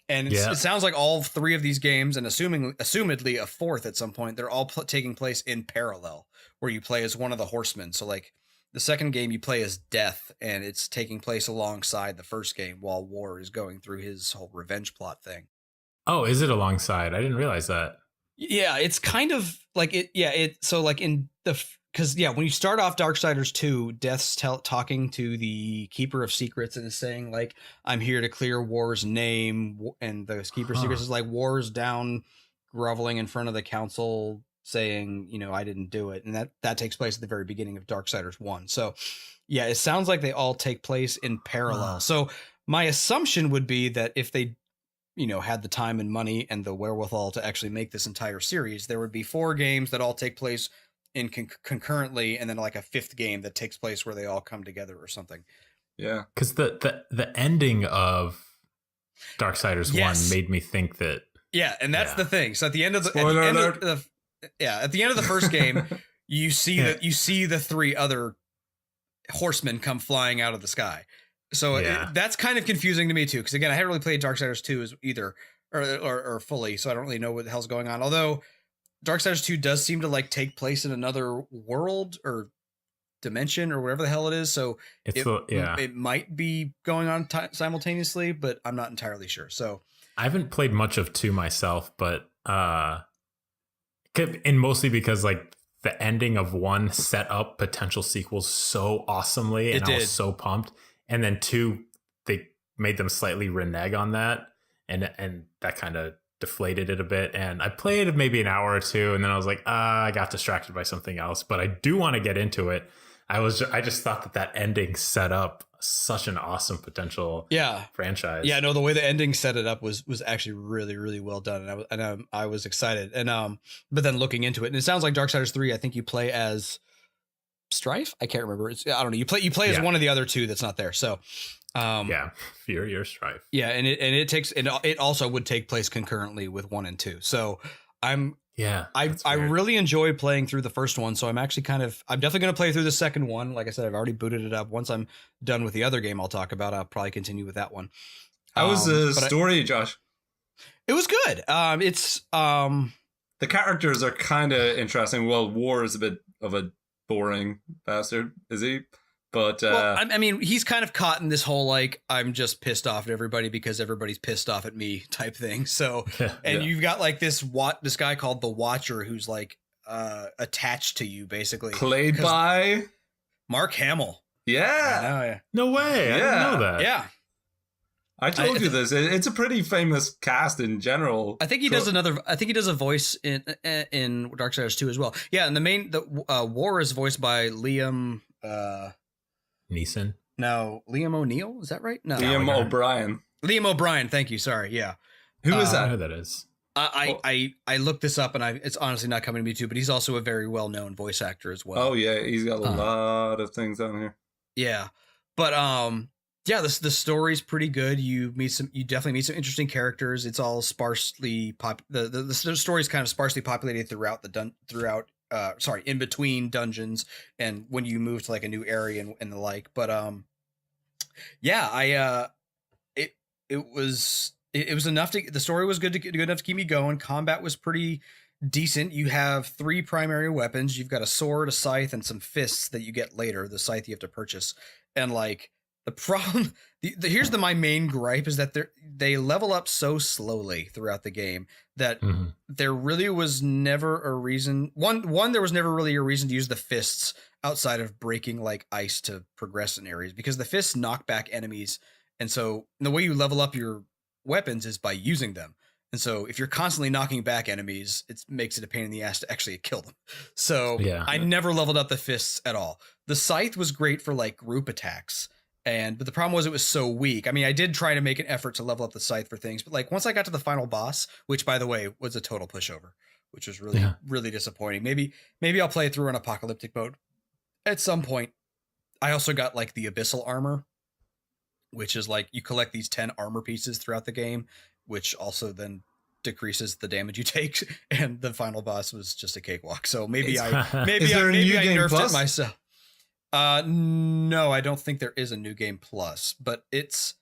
B: and it sounds like all 3 of these games, and assumedly a 4th at some point, they're all taking place in parallel, where you play as one of the horsemen. So like the second game you play as Death, and it's taking place alongside the first game while War is going through his whole revenge plot thing.
C: Oh, is it alongside? I didn't realize that.
B: Yeah, it's kind of like it. Yeah, so like in the because when you start off Darksiders 2, Death's talking to the Keeper of Secrets and is saying like, "I'm here to clear War's name," and the Keeper of Secrets is like, "War's down, groveling in front of the council, saying, I didn't do it," and that takes place at the very beginning of Darksiders 1. So, yeah, it sounds like they all take place in parallel. So my assumption would be that if they had the time and money and the wherewithal to actually make this entire series, there would be 4 games that all take place in concurrently, and then like a 5th game that takes place where they all come together or something.
C: Yeah, because the ending of Darksiders 1 made me think that. Yeah,
B: and that's the thing. So at the end of the at the end of the first game, you see the 3 other horsemen come flying out of the sky. So that's kind of confusing to me too, because again, I haven't really played Darksiders 2 either, or fully, so I don't really know what the hell's going on. Although Darksiders 2 does seem to like take place in another world or dimension or whatever the hell it is, so it might be going on simultaneously, but I'm not entirely sure. So
C: I haven't played much of 2 myself, but and mostly because like the ending of 1 set up potential sequels so awesomely, and I was so pumped. And then 2, they made them slightly renege on that, and that kind of deflated it a bit. And I played maybe an hour or 2, and then I was like, I got distracted by something else. But I do want to get into it. I just thought that ending set up such an awesome potential franchise.
B: Yeah, no, the way the ending set it up was actually really, really well done, and I was excited. And but then looking into it, and it sounds like Darksiders 3, I think you play as Strife. I can't remember. I don't know. You play as one of the other 2 that's not there. So,
C: Fury or Strife.
B: Yeah, and it also would take place concurrently with 1 and 2. So I really enjoyed playing through the first one. So I'm definitely going to play through the second one. Like I said, I've already booted it up. Once I'm done with the other game I'll talk about, I'll probably continue with that one.
A: How was the story, Josh?
B: It was good.
A: The characters are kind of interesting. Well, War is a bit of a boring bastard, is he? But
B: I mean, he's kind of caught in this whole like, I'm just pissed off at everybody because everybody's pissed off at me type thing. So you've got like this guy called the Watcher who's like attached to you, basically,
A: played by
B: Mark Hamill.
C: No way. I didn't know that.
A: I told you this. It's a pretty famous cast in general.
B: I think he does a voice in Darksiders 2 as well. Yeah, and the War is voiced by Liam
C: Neeson.
B: No, Liam O'Neill. Is that right? No,
A: Liam O'Brien.
B: Liam O'Brien. Thank you. Sorry. Yeah.
A: Who is that?
C: I know who that is.
B: I looked this up, and it's honestly not coming to me too. But he's also a very well known voice actor as well.
A: Oh yeah, he's got a lot of things on here.
B: Yeah, but the story's pretty good. You definitely meet some interesting characters. It's all sparsely the story's kind of sparsely populated throughout in between dungeons and when you move to like a new area and the like. But it was enough the story was good enough to keep me going. Combat was pretty decent. You have 3 primary weapons. You've got a sword, a scythe, and some fists that you get later. The scythe you have to purchase, and like. The problem, here's my main gripe is that they level up so slowly throughout the game that there really was never a reason. One, there was never really a reason to use the fists outside of breaking like ice to progress in areas, because the fists knock back enemies. And so the way you level up your weapons is by using them. And so if you're constantly knocking back enemies, it makes it a pain in the ass to actually kill them. So I never leveled up the fists at all. The scythe was great for like group attacks. But the problem was it was so weak. I mean, I did try to make an effort to level up the scythe for things, but like once I got to the final boss, which by the way was a total pushover, which was really, really disappointing. Maybe I'll play through an apocalyptic mode at some point. I also got like the abyssal armor, which is like you collect these 10 armor pieces throughout the game, which also then decreases the damage you take, and the final boss was just a cakewalk. So maybe I nerfed it myself. No, I don't think there is a new game plus, but it's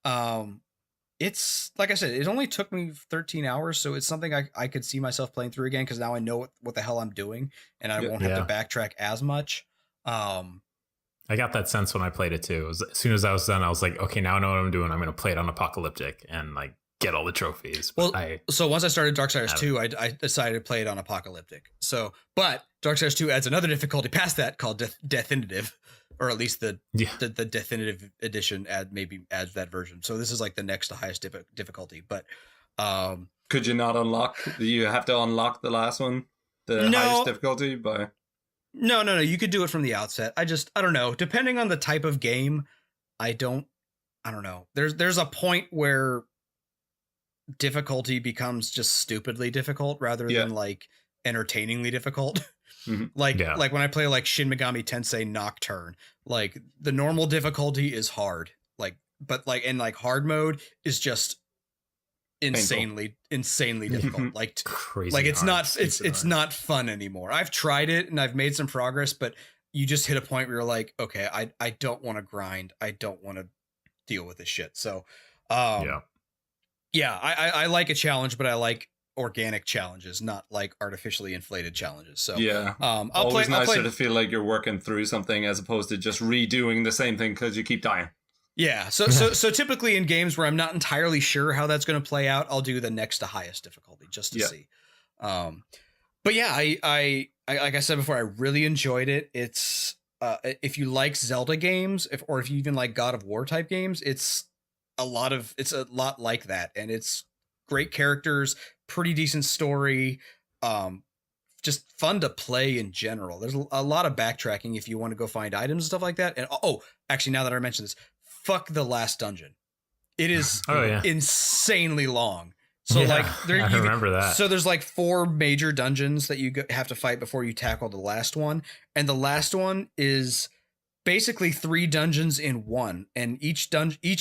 B: like I said, it only took me 13 hours, so it's something I could see myself playing through again, because now I know what the hell I'm doing, and I won't have to backtrack as much.
C: I got that sense when I played it too. As soon as I was done, I was like, okay, now I know what I'm doing. I'm going to play it on Apocalyptic and like get all the trophies. But
B: so once I started Darksiders 2, I decided to play it on Apocalyptic. But Darksiders 2 adds another difficulty past that called Definitive, or at least the Definitive edition maybe adds that version. So this is like the next to highest difficulty. But
A: could you not unlock? You have to unlock the last one, the highest difficulty by.
B: No. You could do it from the outset. I don't know. Depending on the type of game, I don't know. There's a point where difficulty becomes just stupidly difficult rather than like entertainingly difficult. Mm-hmm. Like when I play like Shin Megami Tensei Nocturne, like the normal difficulty is hard. But hard mode is just insanely difficult. Like crazy. Like it's not fun anymore. I've tried it and I've made some progress, but you just hit a point where you're like, okay, I don't want to grind. I don't want to deal with this shit. So I like a challenge, but I like organic challenges, not like artificially inflated challenges. So
A: always nicer to feel like you're working through something as opposed to just redoing the same thing because you keep dying.
B: Yeah, so typically in games where I'm not entirely sure how that's going to play out, I'll do the next to highest difficulty just to see. But yeah, I like I said before, I really enjoyed it. It's if you like Zelda games, if you even like God of War type games, it's a lot like that, and it's great characters, pretty decent story, just fun to play in general. There's a lot of backtracking if you want to go find items and stuff like that. And actually, now that I mentioned this, fuck the last dungeon. It is insanely long. So I remember that. So there's like 4 major dungeons that you have to fight before you tackle the last one. And the last one is basically 3 dungeons in one. And each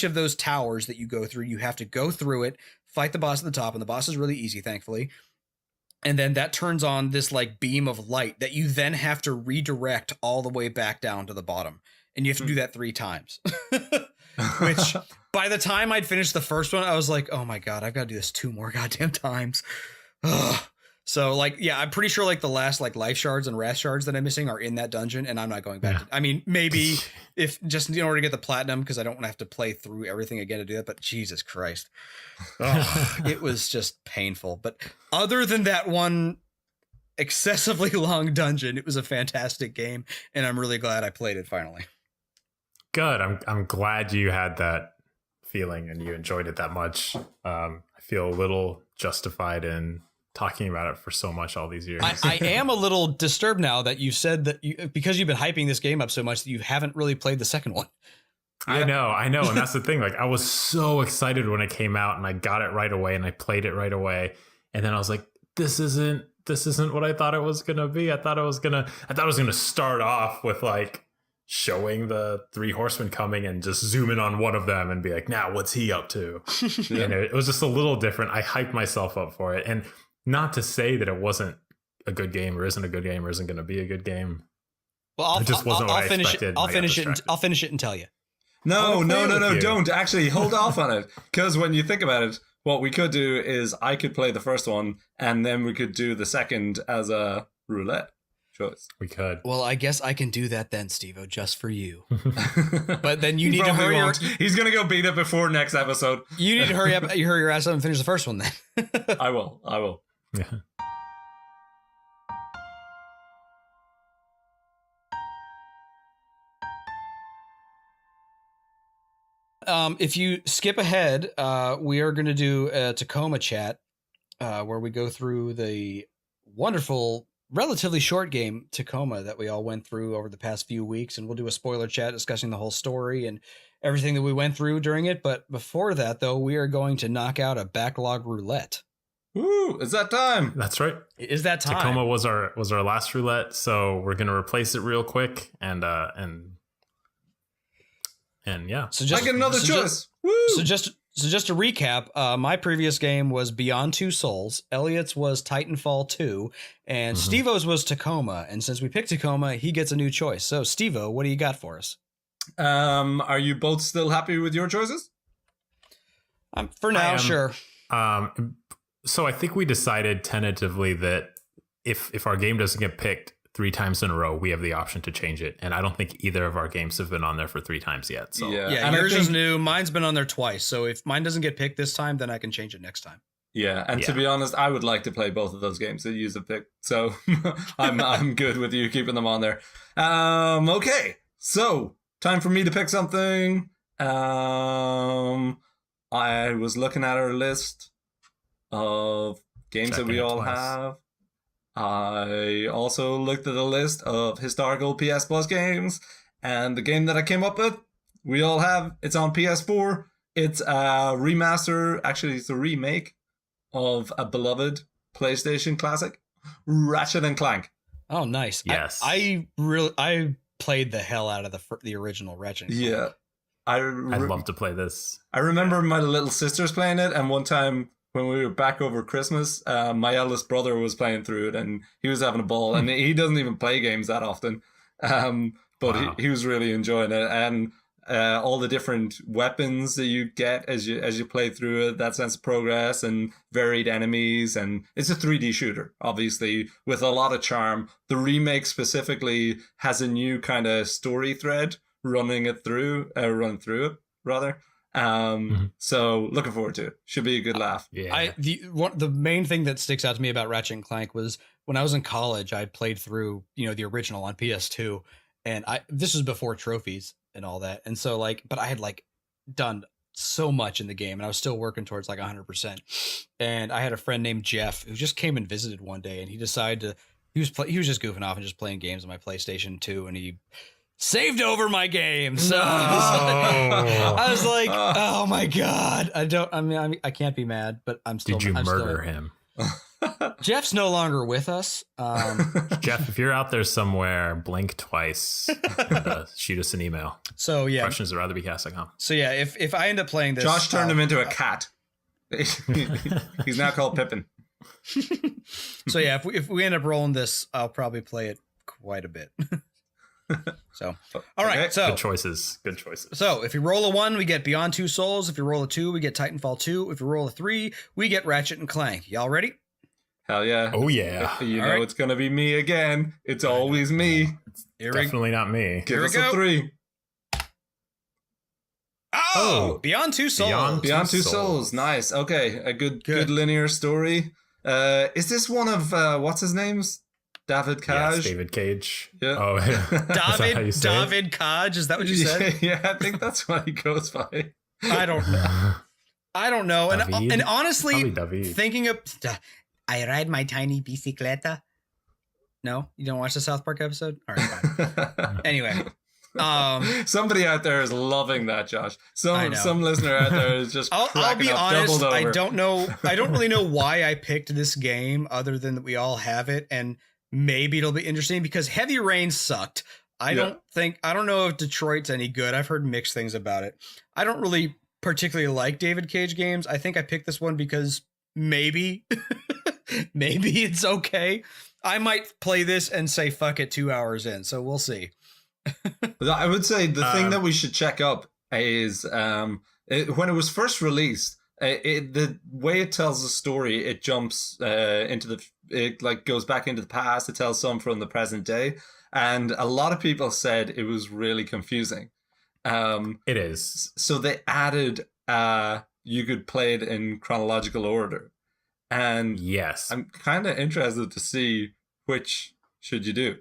B: of those towers that you go through, you have to go through it, fight the boss at the top. And the boss is really easy, thankfully. And then that turns on this like beam of light that you then have to redirect all the way back down to the bottom. And you have to do that 3 times. Which by the time I'd finished the first one, I was like, oh my God, I've got to do this 2 more goddamn times. Ugh. So like, yeah, I'm pretty sure like the last like life shards and wrath shards that I'm missing are in that dungeon, and I'm not going back. I mean, maybe if just in order to get the platinum, because I don't want to have to play through everything again to do that, but Jesus Christ. It was just painful. But other than that one excessively long dungeon, it was a fantastic game, and I'm really glad I played it finally.
C: Good. I'm glad you had that feeling and you enjoyed it that much. I feel a little justified in talking about it for so much all these years.
B: I am a little disturbed now that you said that because you've been hyping this game up so much that you haven't really played the second one.
C: I know. And that's the thing. Like I was so excited when it came out and I got it right away and I played it right away. And then I was like, this isn't what I thought it was going to be. I thought it was going to start off with like showing the 3 horsemen coming and just zoom in on one of them and be like, now what's he up to? And it was just a little different. I hyped myself up for it. And not to say that it wasn't a good game or isn't a good game or isn't going to be a good game.
B: Well, I'll finish it and tell you.
A: No, don't actually hold off on it. Because when you think about it, what we could do is I could play the first one and then we could do the second as a roulette choice.
C: We could.
B: Well, I guess I can do that then, Stevo, just for you. But then you need to hurry.
A: He's going to go beat it before next episode.
B: You need to hurry your ass up and finish the first one then.
A: I will.
C: Yeah.
B: If you skip ahead, we are going to do a Tacoma chat where we go through the wonderful, relatively short game Tacoma that we all went through over the past few weeks, and we'll do a spoiler chat discussing the whole story and everything that we went through during it. But before that, though, we are going to knock out a backlog roulette.
A: Ooh, it's that time.
C: That's right.
B: It is that time.
C: Tacoma was our last roulette, so we're gonna replace it real quick and yeah.
A: So I get another choice. Woo!
B: So So just to recap, my previous game was Beyond Two Souls. Elliot's was Titanfall 2, and Stevo's was Tacoma. And since we picked Tacoma, he gets a new choice. So Stevo, what do you got for us?
A: Are you both still happy with your choices?
B: For now, sure.
C: So I think we decided tentatively that if our game doesn't get picked 3 times in a row, we have the option to change it. And I don't think either of our games have been on there for 3 times yet. So
B: yeah, yours is new. Mine's been on there twice. So if mine doesn't get picked this time, then I can change it next time.
A: Yeah, and to be honest, I would like to play both of those games that you have picked. So I'm good with you keeping them on there. Okay, so time for me to pick something. I was looking at our list of games that we all have. I also looked at a list of historical PS Plus games, and the game that I came up with, we all have. It's on PS4. It's a remaster. Actually, it's a remake of a beloved PlayStation classic, Ratchet and Clank.
B: Oh, nice.
C: Yes.
B: I played the hell out of the original Ratchet and Clank.
A: Yeah.
C: I'd love to play this.
A: I remember my little sisters playing it, and one time when we were back over Christmas, my eldest brother was playing through it, and he was having a ball. And he doesn't even play games that often, but he was really enjoying it. And all the different weapons that you get as you play through it, that sense of progress and varied enemies, and it's a 3D shooter, obviously, with a lot of charm. The remake specifically has a new kind of story thread running through it rather. So looking forward to it. Should be a good laugh.
C: Yeah.
B: The main thing that sticks out to me about Ratchet and Clank was when I was in college, I played through, the original on PS2, and this was before trophies and all that. And so but I had done so much in the game, and I was still working towards 100%. And I had a friend named Jeff who just came and visited one day, and he decided to, he was just goofing off and just playing games on my PlayStation 2, and he saved over my game. So I was like, oh my God. I can't be mad, but I'm still.
C: Did you murder him?
B: Jeff's no longer with us.
C: Jeff, if you're out there somewhere, blink twice and shoot us an email.
B: So yeah.
C: Questions@ratherbycast.com.
B: So yeah, if I end up playing this,
A: Josh turned him into a cat. He's now called Pippin.
B: So yeah, if we end up rolling this, I'll probably play it quite a bit. So, all right.
A: Okay.
B: So
C: good choices.
B: So if you roll a 1, we get Beyond Two Souls. If you roll a 2, we get Titanfall 2. If you roll a 3, we get Ratchet and Clank. Y'all ready?
A: Hell yeah.
C: Oh yeah.
A: It's gonna be me again. It's always me.
C: Definitely not me.
A: Give us a 3.
B: Oh, Beyond Two Souls.
A: Beyond Two Souls. Nice. Okay, a good linear story. Is this one of what's his name's? David Cage?
C: Yes, David Cage.
A: Yeah.
C: Oh, yeah.
B: David Cage. Is that what you said?
A: Yeah, I think that's what he goes by.
B: I don't know. And honestly,
C: David.
B: thinking of, I ride my tiny bicicleta. No, you don't watch the South Park episode? All right, fine. Anyway.
A: Somebody out there is loving that, Josh. Some listener out there is just
B: I'll be honest,
A: over.
B: I don't really know why I picked this game other than that we all have it, and maybe it'll be interesting because Heavy Rain sucked. I don't know if Detroit's any good. I've heard mixed things about it. I don't really particularly like David Cage games. I think I picked this one because maybe it's okay. I might play this and say fuck it 2 hours in, so we'll see.
A: I would say the thing that we should check up is when it was first released, the way it tells the story, it jumps goes back into the past. It tells some from the present day, and a lot of people said it was really confusing.
C: It is.
A: So they added you could play it in chronological order, and
C: yes,
A: I'm kind of interested to see which should you do.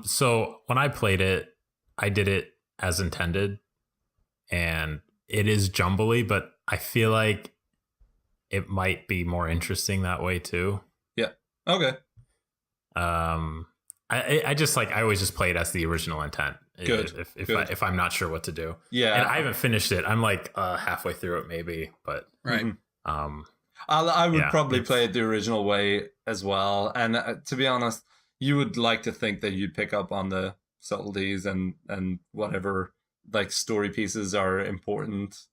C: So when I played it, I did it as intended, and it is jumbly, but I feel like it might be more interesting that way too.
A: Yeah. Okay.
C: I just I always just play it as the original intent.
A: Good.
C: If I'm not sure what to do.
A: Yeah.
C: And I haven't finished it. I'm halfway through it maybe, but
B: right.
A: I would probably play it the original way as well. And to be honest, you would like to think that you'd pick up on the subtleties and whatever story pieces are important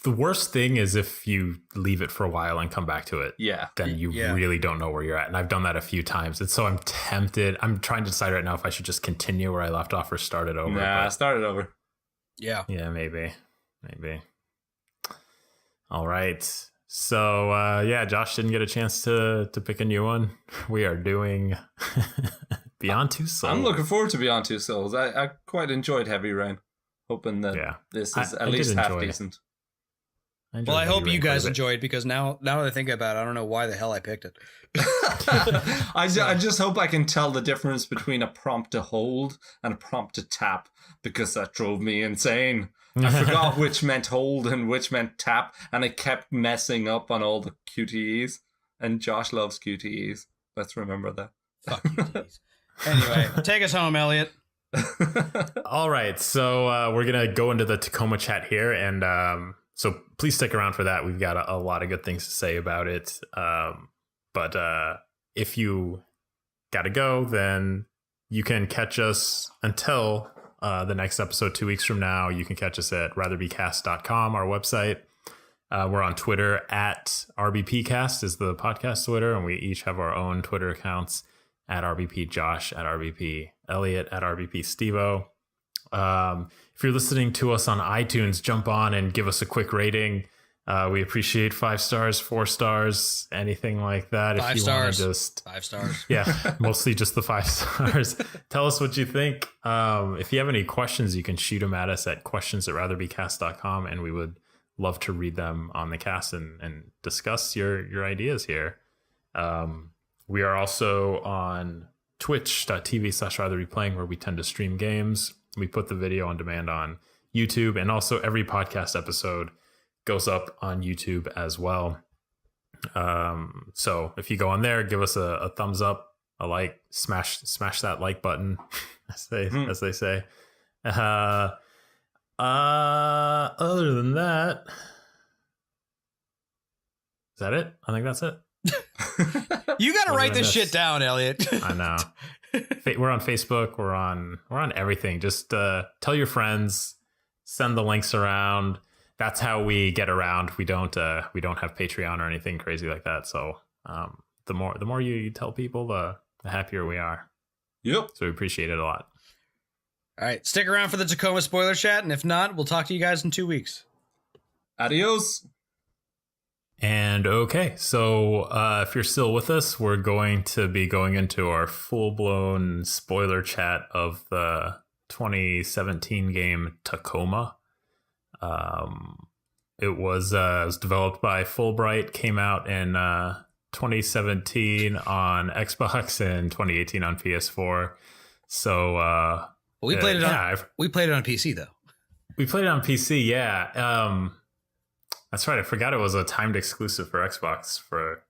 C: The worst thing is if you leave it for a while and come back to it.
A: Yeah.
C: Then you really don't know where you're at. And I've done that a few times. And so I'm tempted. I'm trying to decide right now if I should just continue where I left off or start it over.
A: Nah, start it over.
B: Yeah.
C: Yeah, maybe. All right. So, Josh didn't get a chance to pick a new one. We are doing Beyond Two Souls.
A: I'm looking forward to Beyond Two Souls. I quite enjoyed Heavy Rain. Hoping that this is at least half decent.
B: Well, I hope you guys enjoy it, because now that I think about it, I don't know why the hell I picked it.
A: I just hope I can tell the difference between a prompt to hold and a prompt to tap, because that drove me insane. I forgot which meant hold and which meant tap, and I kept messing up on all the QTEs. And Josh loves QTEs. Let's remember that.
B: Fuck QTEs. Anyway, take us home, Elliot.
C: All right, so we're gonna go into the Tacoma chat here, and so please stick around for that. We've got a lot of good things to say about it. But if you gotta go, then you can catch us until the next episode 2 weeks from now. You can catch us at ratherbycast.com, our website. We're on Twitter at RBPcast is the podcast Twitter, and we each have our own Twitter accounts at RBP Josh, at RBP Elliot, at RBP Stevo. If you're listening to us on iTunes, jump on and give us a quick rating. We appreciate 5 stars, 4 stars, anything like that.
B: 5
C: if you
B: stars.
C: Just
B: 5 stars.
C: Yeah, mostly just the 5 stars. Tell us what you think. If you have any questions, you can shoot them at us at questions@ratherbycast.com, and we would love to read them on the cast and discuss your ideas here. We are also on twitch.tv/ratherbyplaying, where we tend to stream games. We put the video on demand on YouTube, and also every podcast episode goes up on YouTube as well. So if you go on there, give us a thumbs up, a like, smash that like button, as they say. Other than that, is that it? I think that's it.
B: You got to write this shit down, Elliot.
C: I know. We're on Facebook. We're on everything. Just tell your friends, send the links around. That's how we get around. We don't have Patreon or anything crazy like that. So the more you tell people, the happier we are.
A: Yep.
C: So we appreciate it a lot.
B: All right, stick around for the Tacoma spoiler chat, and if not, we'll talk to you guys in 2 weeks.
A: Adios.
C: And okay, so if you're still with us, we're going to be going into our full-blown spoiler chat of the 2017 game Tacoma. It was developed by Fulbright, came out in 2017 on Xbox and 2018 on PS4. So
B: we played it on we played it on PC though.
C: We played it on PC, yeah. That's right. I forgot it was a timed exclusive for Xbox for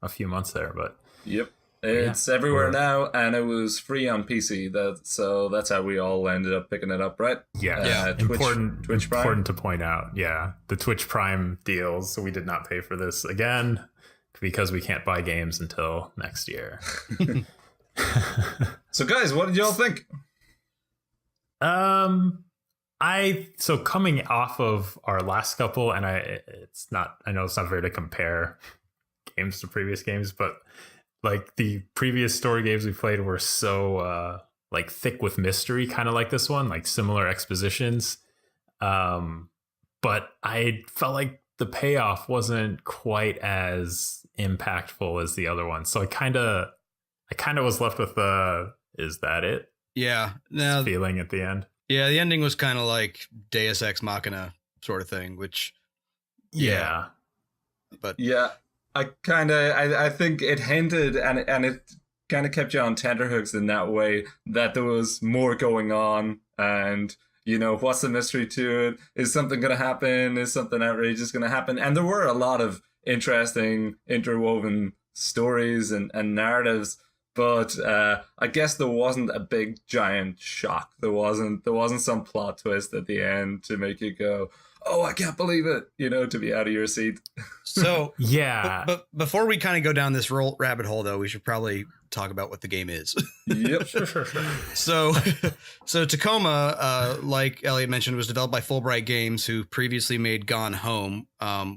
C: a few months there, but
A: yep, it's everywhere now, and it was free on PC. So that's how we all ended up picking it up, right?
C: Yeah.
A: Twitch Prime.
C: Important to point out. Yeah, the Twitch Prime deals. So we did not pay for this again because we can't buy games until next year.
A: So, guys, what did y'all think?
C: So coming off of our last couple, and I know it's not fair to compare games to previous games, but like the previous story games we played were so like thick with mystery, kind of like this one, like similar expositions. But I felt like the payoff wasn't quite as impactful as the other one. So I kind of was left with is that it?
B: Yeah. Now,
C: feeling at the end.
B: Yeah, the ending was kind of like Deus Ex Machina sort of thing, which
C: yeah.
B: But
A: yeah, I think it hinted and it kind of kept you on tenterhooks in that way, that there was more going on, and you know, what's the mystery to it? Is something going to happen? Is something outrageous going to happen? And there were a lot of interesting interwoven stories and narratives. But I guess there wasn't a big giant shock. There wasn't some plot twist at the end to make you go, oh, I can't believe it, to be out of your seat.
B: So
C: yeah.
B: But before we kind of go down this rabbit hole, though, we should probably talk about what the game is.
A: Yep.
C: Sure.
B: So Tacoma, like Elliot mentioned, was developed by Fulbright Games, who previously made Gone Home,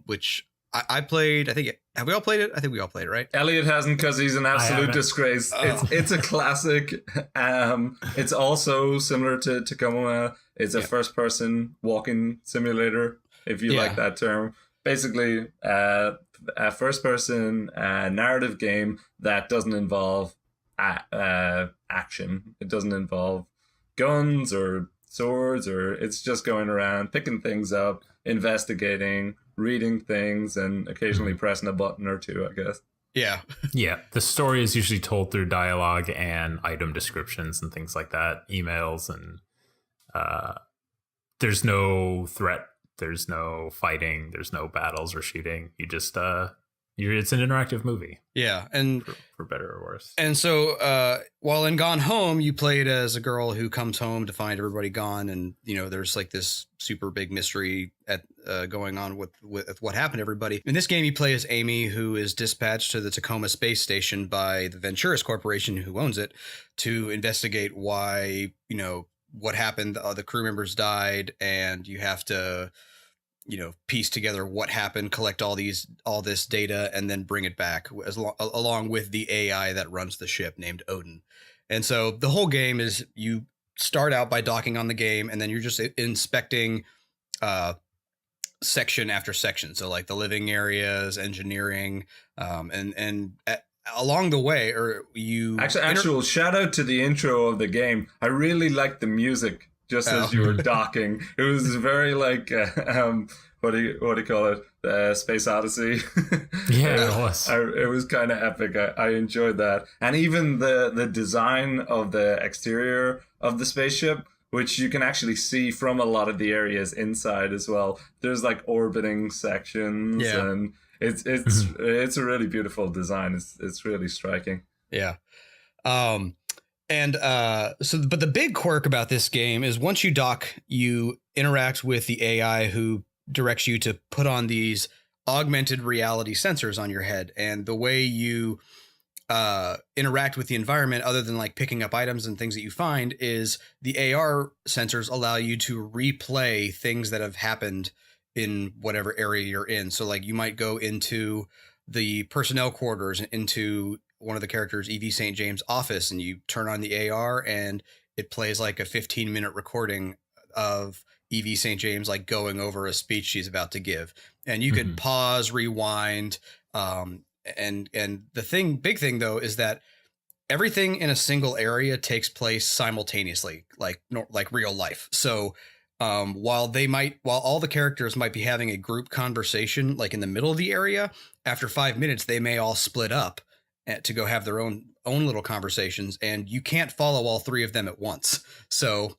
B: which I played. I think have we all played it? I think we all played it, right?
A: Elliot hasn't because he's an absolute disgrace.
B: Oh.
A: It's a classic. It's also similar to Tacoma. It's a first-person walking simulator, if you like that term. Basically, a first-person narrative game that doesn't involve action. It doesn't involve guns or swords, or it's just going around, picking things up, investigating, reading things, and occasionally pressing a button or two, I guess.
B: Yeah.
C: Yeah. The story is usually told through dialogue and item descriptions and things like that, emails, and there's no threat. There's no fighting. There's no battles or shooting. You just it's an interactive movie.
B: Yeah, and
C: for better or worse.
B: And so, while in Gone Home, you played as a girl who comes home to find everybody gone, and there's like this super big mystery going on with what happened to everybody. In this game, you play as Amy, who is dispatched to the Tacoma space station by the Venturis Corporation, who owns it, to investigate why what happened. The crew members died, and you have to piece together what happened, collect all this data, and then bring it back along with the AI that runs the ship named Odin. And so the whole game is you start out by docking on the game, and then you're just inspecting section after section. So like the living areas, engineering, and along the way, or you
A: actual shout out to the intro of the game. I really liked the music. Just as you were docking, it was very like what do you call it? Space Odyssey.
C: Yeah, it was.
A: It was kind of epic. I enjoyed that, and even the design of the exterior of the spaceship, which you can actually see from a lot of the areas inside as well. There's like orbiting sections, and it's a really beautiful design. It's really striking.
B: Yeah. And but the big quirk about this game is once you dock, you interact with the AI who directs you to put on these augmented reality sensors on your head. And the way you interact with the environment, other than like picking up items and things that you find, is the AR sensors allow you to replay things that have happened in whatever area you're in. So like you might go into the personnel quarters, into one of the characters, Evie St. James' office, and you turn on the AR and it plays like a 15-minute recording of Evie St. James like going over a speech she's about to give. And you could pause, rewind, and the big thing though is that everything in a single area takes place simultaneously, like real life. So while all the characters might be having a group conversation like in the middle of the area, after 5 minutes they may all split up to go have their own little conversations, and you can't follow all three of them at once. So,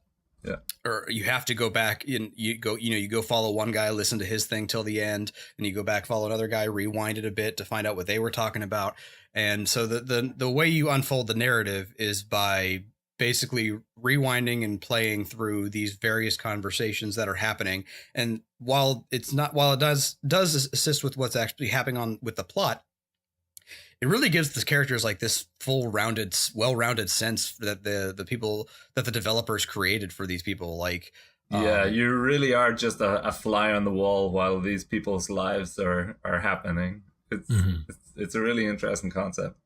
B: or you have to go back and you go follow one guy, listen to his thing till the end, and you go back, follow another guy, rewind it a bit to find out what they were talking about. And so the way you unfold the narrative is by basically rewinding and playing through these various conversations that are happening. And while it does assist with what's actually happening with the plot, it really gives the characters like this well-rounded sense that the developers created for these people. Like,
A: you really are just a fly on the wall while these people's lives are happening. It's a really interesting concept.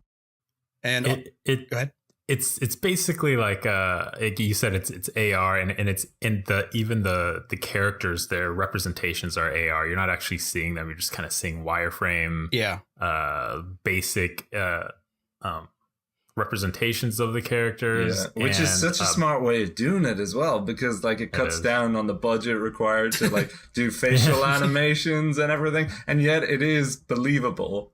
B: And go ahead.
C: It's basically like you said, it's AR, and it's in even the characters, their representations are AR. You're not actually seeing them; you're just kind of seeing wireframe, basic representations of the characters,
A: which is such a smart way of doing it as well, because like it cuts down on the budget required to like do facial animations and everything, and yet it is believable.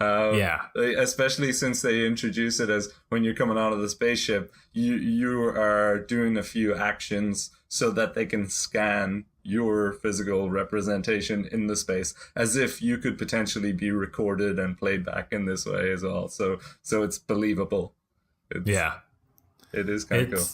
A: Especially since they introduce it as when you're coming out of the spaceship, you are doing a few actions so that they can scan your physical representation in the space, as if you could potentially be recorded and played back in this way as well. So it's believable. It is kind of cool.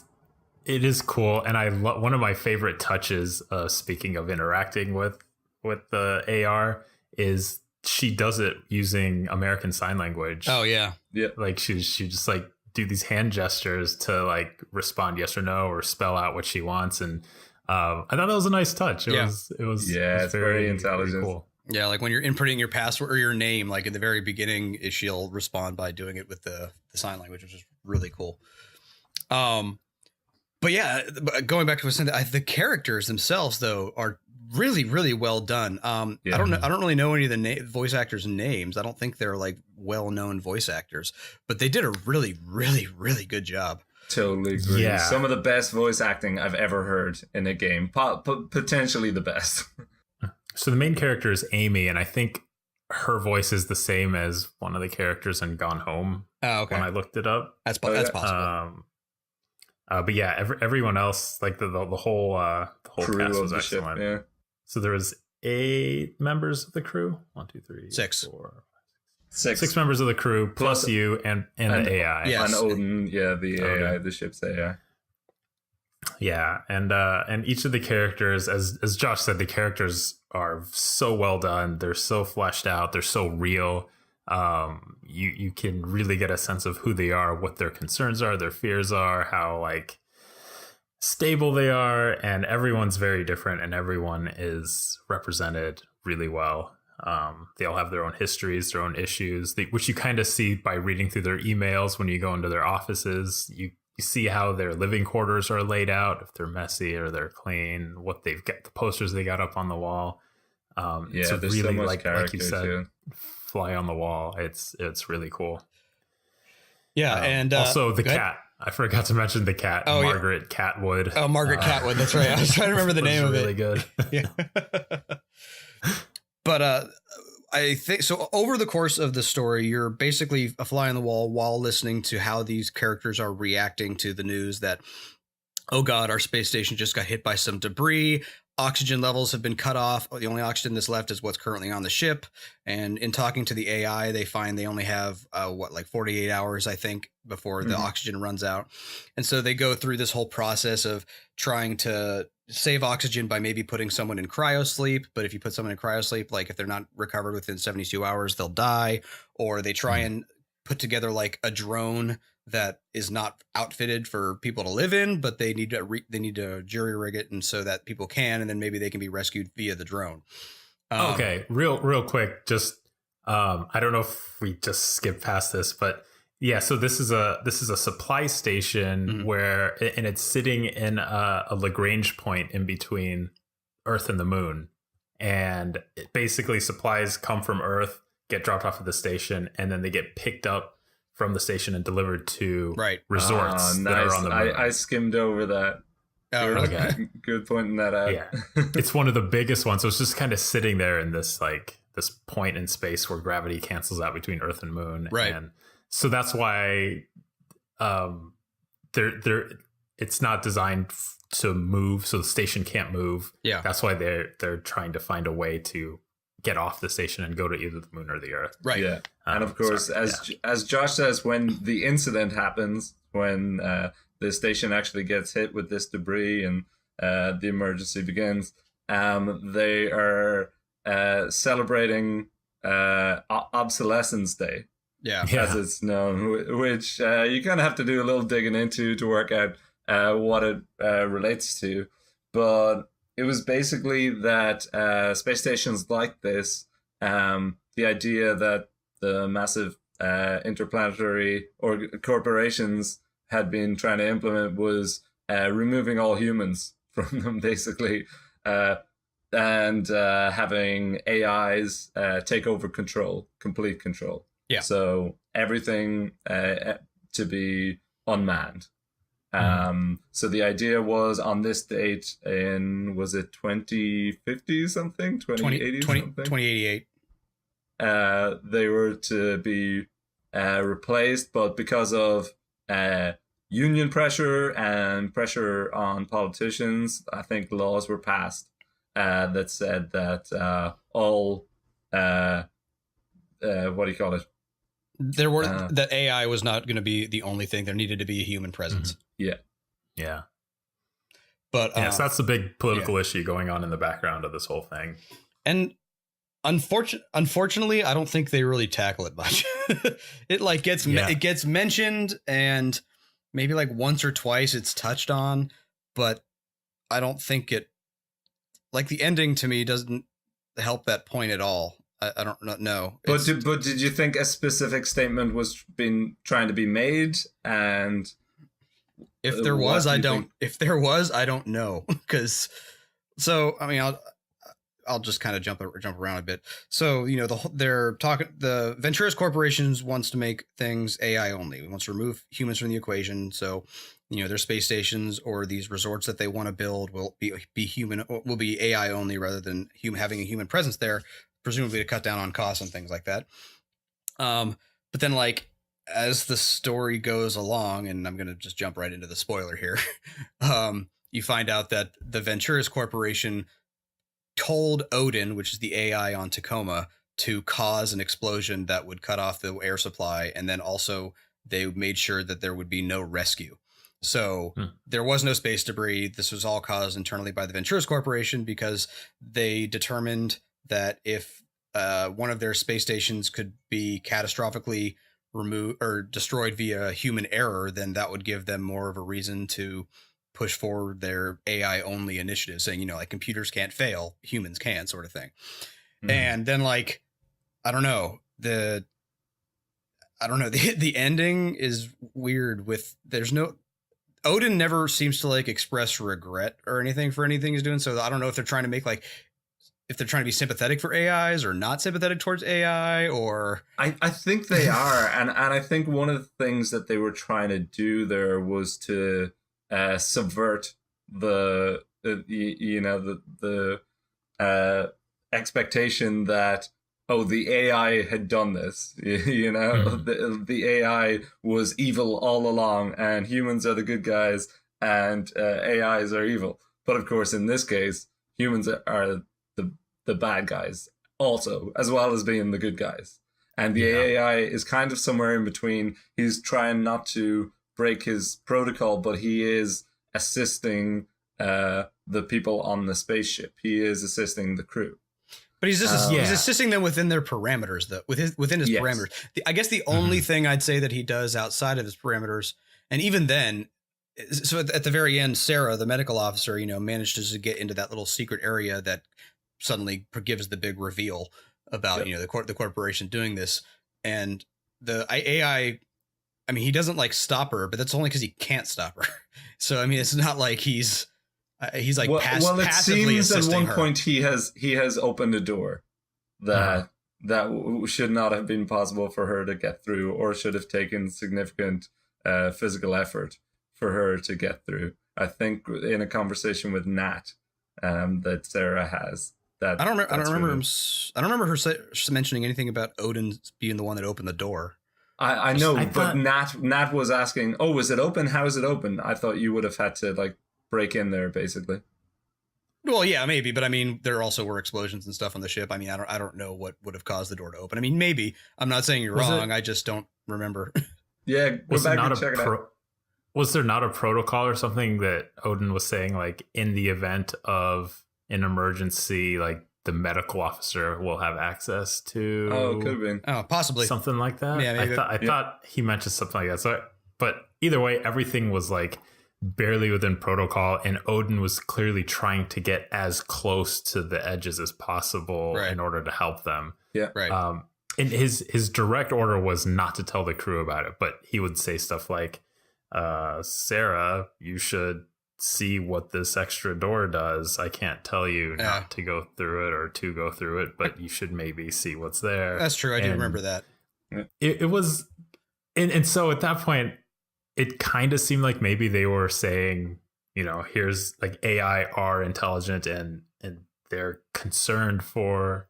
C: It is cool, and one of my favorite touches, speaking of interacting with the AR, is she does it using American Sign Language.
B: Oh yeah,
A: Yeah.
C: Like she just like do these hand gestures to like respond yes or no or spell out what she wants, and I thought that was a nice touch. It was
A: it's very intelligent.
C: very cool.
B: Yeah, like when you're inputting your password or your name, like in the very beginning, she'll respond by doing it with the sign language, which is really cool. But yeah, going back to what I said, the characters themselves though are really, really well done. I don't know. I don't really know any of the voice actors' names. I don't think they're like well-known voice actors, but they did a really, really, really good job.
A: Totally agree.
C: Yeah.
A: Some of the best voice acting I've ever heard in a game, potentially the best.
C: So the main character is Amy, and I think her voice is the same as one of the characters in Gone Home.
B: Oh, okay.
C: When I looked it up,
B: That's possible.
C: But yeah, everyone else, like the whole
A: Crew
C: cast
A: of
C: was
A: the
C: excellent.
A: ship, yeah.
C: So there was 8 members of the crew. 1, 2, 3,
B: 6.
C: 4,
A: Six.
C: 6 members of the crew plus you and the AI.
B: Yeah. Yes.
A: And Odin, the
C: Odin.
A: AI, the ship's AI.
C: Yeah, and each of the characters, as Josh said, the characters are so well done. They're so fleshed out. They're so real. You can really get a sense of who they are, what their concerns are, their fears are, how like stable they are, and everyone's very different, and everyone is represented really well. They all have their own histories, their own issues, which you kind of see by reading through their emails when you go into their offices. You see how their living quarters are laid out, if they're messy or they're clean, what they've got, the posters they got up on the wall.
A: There's
C: really,
A: so much
C: like you said,
A: too.
C: fly on the wall. It's really cool.
B: Yeah, and
C: also the cat. I forgot to mention the cat, Margaret Catwood.
B: Oh, Margaret Catwood. That's right. I was trying to remember the name of it.
C: Really good.
B: Yeah. But I think so. Over the course of the story, you're basically a fly on the wall while listening to how these characters are reacting to the news that, oh God, our space station just got hit by some debris. Oxygen levels have been cut off. The only oxygen that's left is what's currently on the ship. And in talking to the AI, they find they only have 48 hours, I think, before the oxygen runs out. And so they go through this whole process of trying to save oxygen by maybe putting someone in cryosleep. But if you put someone in cryosleep, like if they're not recovered within 72 hours, they'll die. Or they try and put together like a drone that is not outfitted for people to live in, but they need to jury rig it, and so that people can, and then maybe they can be rescued via the drone.
C: Okay, real quick, just I don't know if we just skipped past this, but yeah, so this is a supply station where, and it's sitting in a Lagrange point in between Earth and the Moon, and it basically supplies come from Earth, get dropped off at the station, and then they get picked up from the station and delivered to resorts that are on the moon.
A: I skimmed over that.
B: Oh,
C: okay.
A: Good pointing that out.
C: Yeah, it's one of the biggest ones. So it's just kind of sitting there in this point in space where gravity cancels out between Earth and Moon.
B: Right.
C: And so that's why it's not designed to move, so the station can't move.
B: Yeah.
C: That's why they're trying to find a way to get off the station and go to either the moon or the Earth.
B: Right.
A: Yeah. And of course, as Josh says, when the incident happens, when the station actually gets hit with this debris and the emergency begins, they are celebrating Obsolescence Day, as it's known, which you kind of have to do a little digging into to work out what it relates to. But it was basically that space stations like this, the idea that the massive interplanetary or corporations had been trying to implement was removing all humans from them, basically, and having AIs take over complete control. Yeah. So everything to be unmanned. So the idea was on this date in, was it 2050 something? 2080 something?
B: 2088.
A: They were to be replaced, but because of union pressure and pressure on politicians, I think laws were passed that said that all, what do you call it?
B: There were that AI was not going to be the only thing. There needed to be a human presence.
A: Yeah.
C: Yeah.
B: But
C: yes, that's the big political issue going on in the background of this whole thing.
B: And unfortunately, I don't think they really tackle it much. It like gets mentioned, and maybe like once or twice it's touched on, but I don't think it, like, the ending to me doesn't help that point at all. I don't know.
A: But did you think a specific statement was trying to be made? And
B: if there was, I don't. If there was, I don't know. Because so I mean, I'll just kind of jump around a bit. So the Venturis Corporation wants to make things AI only. It wants to remove humans from the equation. So their space stations or these resorts that they want to build will be AI only rather than having a human presence there, presumably to cut down on costs and things like that. But then, like, as the story goes along, and I'm going to just jump right into the spoiler here, you find out that the Venturis Corporation told Odin, which is the AI on Tacoma, to cause an explosion that would cut off the air supply, and then also they made sure that there would be no rescue. So there was no space debris. This was all caused internally by the Venturis Corporation because they determined that if one of their space stations could be catastrophically removed or destroyed via human error, then that would give them more of a reason to push forward their AI only initiative, saying, like, computers can't fail, humans can, sort of thing. And then, like, I don't know, the ending is weird. Odin never seems to like express regret or anything for anything he's doing. So I don't know if they're trying to make, like, if they're trying to be sympathetic for AIs or not sympathetic towards AI, or
A: I think they are. And I think one of the things that they were trying to do there was to subvert the expectation that, the AI had done this, the AI was evil all along and humans are the good guys and AIs are evil. But of course, in this case, humans are the bad guys also, as well as being the good guys. And the AI is kind of somewhere in between. He's trying not to break his protocol, but he is assisting the people on the spaceship. He is assisting the crew. But he's just he's assisting them within their parameters, though, within his parameters. I guess the only thing I'd say that he does outside of his parameters, and even then, so at the very end, Sarah, the medical officer, manages to get into that little secret area that suddenly gives the big reveal about the corporation doing this, and the AI. I mean, he doesn't like stop her, but that's only because he can't stop her. So I mean, it's not like he's like passively assisting her. At one point he has opened a door that should not have been possible for her to get through, or should have taken significant physical effort for her to get through. I think in a conversation with Nat that Sarah has. I don't remember her mentioning anything about Odin being the one that opened the door. I know, but Nat was asking, "Oh, is it open? How is it open?" I thought you would have had to like break in there, basically. Well, yeah, maybe, but I mean, there also were explosions and stuff on the ship. I mean, I don't know what would have caused the door to open. I mean, maybe. I'm not saying you're wrong. I just don't remember. Yeah, go back and check it out. Was there not a protocol or something that Odin was saying, like, in the event of an emergency, like, the medical officer will have access to? Oh, it could have been. Oh, possibly. Something like that? Yeah, maybe. I thought he mentioned something like that. So, but either way, everything was, like, barely within protocol, and Odin was clearly trying to get as close to the edges as possible in order to help them. Yeah, right. And his direct order was not to tell the crew about it, but he would say stuff like, Sarah, you should see what this extra door does. I can't tell you not to go through it or to go through it, but you should maybe see what's there. That's true. I do remember that. It was, and so at that point, it kind of seemed like maybe they were saying, here's like AI are intelligent and they're concerned for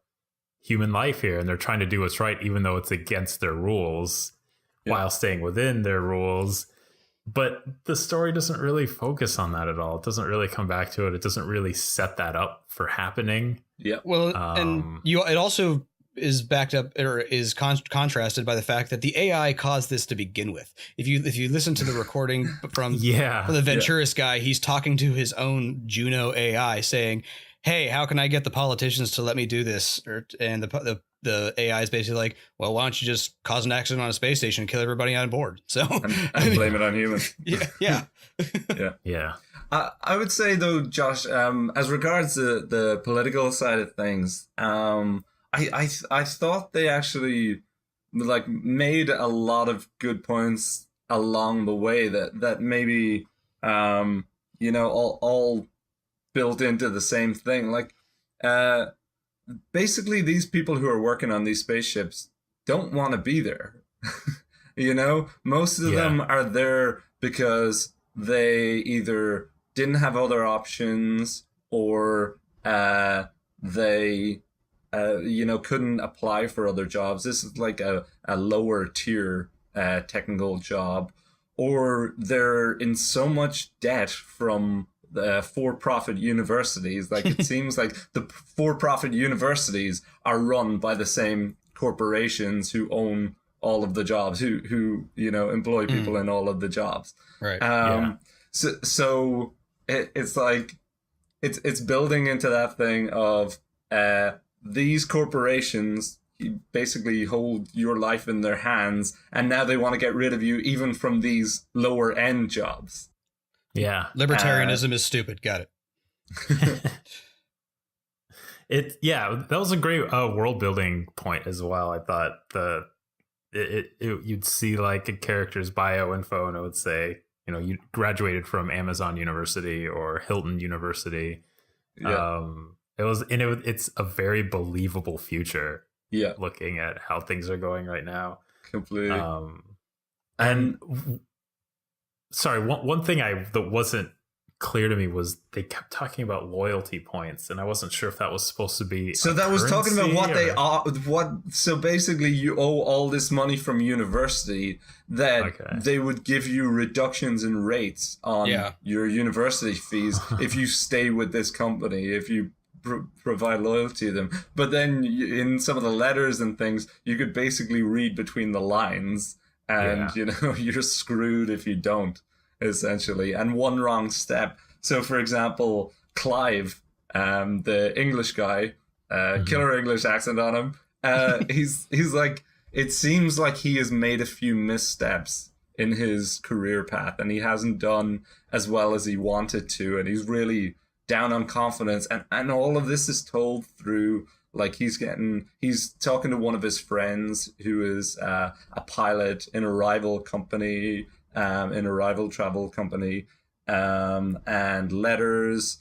A: human life here, and they're trying to do what's right, even though it's against their rules, while staying within their rules. But the story doesn't really focus on that at all. It doesn't really come back to it. It doesn't really set that up for happening. Yeah. Well, and it also
B: is backed up or is contrasted by the fact that the AI caused this to begin with. If you listen to the recording from the Venturis guy, he's talking to his own Juno AI saying, "Hey, how can I get the politicians to let me do this?" And the AI is basically like, "Well, why don't you just cause an accident on a space station and kill everybody on board?" So
A: and blame it on humans.
B: Yeah.
A: I would say though, Josh, as regards the political side of things, I thought they actually like made a lot of good points along the way that maybe all built into the same thing. Like basically these people who are working on these spaceships don't want to be there. Most of them are there because they either didn't have other options or they couldn't apply for other jobs. This is like a lower tier technical job, or they're in so much debt from the for-profit universities. Like it seems like the for-profit universities are run by the same corporations who own all of the jobs, who employ people in all of the jobs.
B: Right.
A: So it's like it's building into that thing of these corporations basically hold your life in their hands, and now they want to get rid of you even from these lower end jobs.
C: Yeah.
B: Libertarianism is stupid. Got it.
C: That was a great world building point as well. I thought you'd see like a character's bio info and it would say, you graduated from Amazon University or Hilton University.
A: Yeah.
C: It's a very believable future.
A: Yeah.
C: Looking at how things are going right now.
A: Completely.
C: And sorry, one thing that wasn't clear to me was they kept talking about loyalty points, and I wasn't sure if that was supposed to be.
A: So that was talking about what they are. So basically, you owe all this money from university that they would give you reductions in rates on your university fees if you stay with this company, if you provide loyalty to them. But then in some of the letters and things, you could basically read between the lines, and you're screwed if you don't, essentially. And one wrong step. So for example, Clive, the English guy, killer English accent on him, he's like, it seems like he has made a few missteps in his career path, and he hasn't done as well as he wanted to, and he's really down on confidence, and all of this is told through like he's talking to one of his friends who is a pilot in a rival company, in a rival travel company, and letters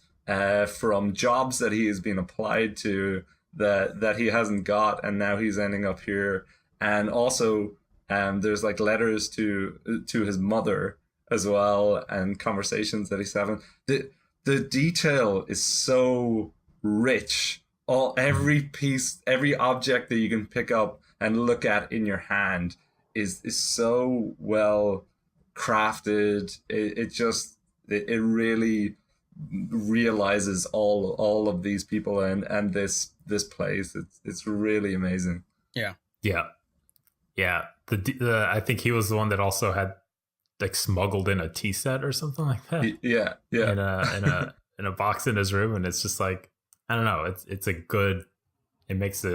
A: from jobs that he has been applied to that he hasn't got, and now he's ending up here. And also there's like letters to his mother as well, and conversations that he's having. The detail is so rich. Every piece, every object that you can pick up and look at in your hand is so well crafted. It really realizes all of these people and this place. It's really amazing.
C: Yeah. I think he was the one that also had like smuggled in a tea set or something like that.
A: Yeah.
C: In a box in his room, and it's just like, I don't know. It's a good. It makes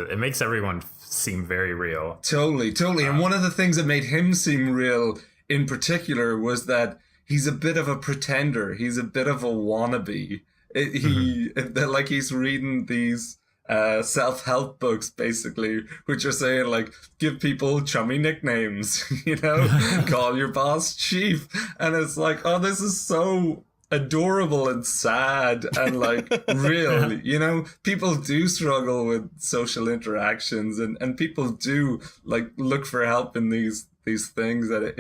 C: everyone seem very real. Totally.
A: And one of the things that made him seem real in particular was that he's a bit of a pretender. He's a bit of a wannabe. Like he's reading these self-help books basically, which are saying like, give people chummy nicknames, call your boss chief, and it's like, oh, this is so adorable and sad and like real. People do struggle with social interactions, and people do like look for help in these things, that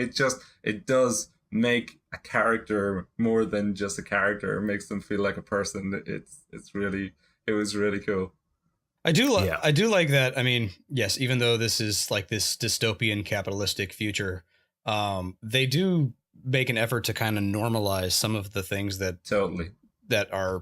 A: it does make a character more than just a character. It makes them feel like a person. It was really cool.
B: I do like that. I mean, yes, even though this is like this dystopian capitalistic future, they do make an effort to kind of normalize some of the things that are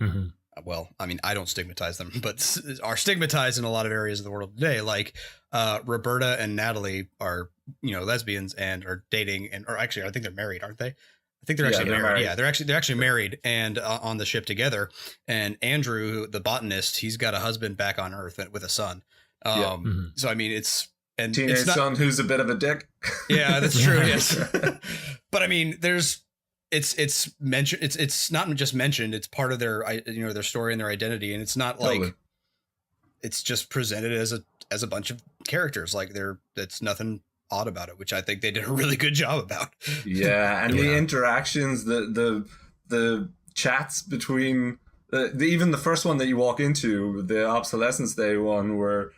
B: well, I mean, I don't stigmatize them, but are stigmatized in a lot of areas of the world today. Like Roberta and Natalie are, lesbians and are dating, or actually, I think they're married, aren't they? I think they're actually married. Yeah, they're actually married and on the ship together. And Andrew, the botanist, he's got a husband back on Earth with a son. So I mean, it's
A: teenage son who's a bit of a dick.
B: Yeah, that's true. Yes, but I mean, it's mentioned. It's not just mentioned. It's part of their their story and their identity, and it's not like it's just presented as a bunch of characters. Like it's nothing odd about it, which I think they did a really good job about.
A: Yeah, and the interactions, the chats between even the first one that you walk into, the Obsolescence Day one, where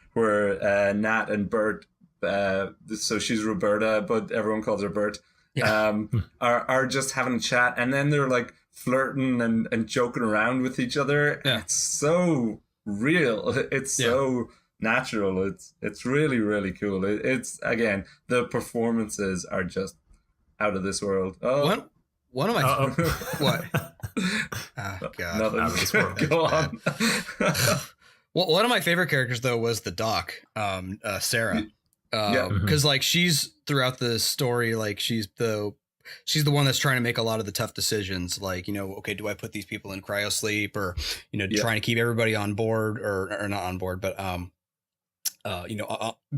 A: Nat and Bert, so she's Roberta, but everyone calls her Bert. Are just having a chat, and then they're like flirting and joking around with each other. Yeah. It's so real. It's so natural. It's really, really cool. It's again, the performances are just out of this world. Oh,
B: one of my what? Oh God!
A: Go on.
B: Well, one of my favorite characters though was the doc, Sarah. Because like she's throughout the story, like she's the one that's trying to make a lot of the tough decisions, like, okay, do I put these people in cryo sleep, or trying to keep everybody on board, or not on board, but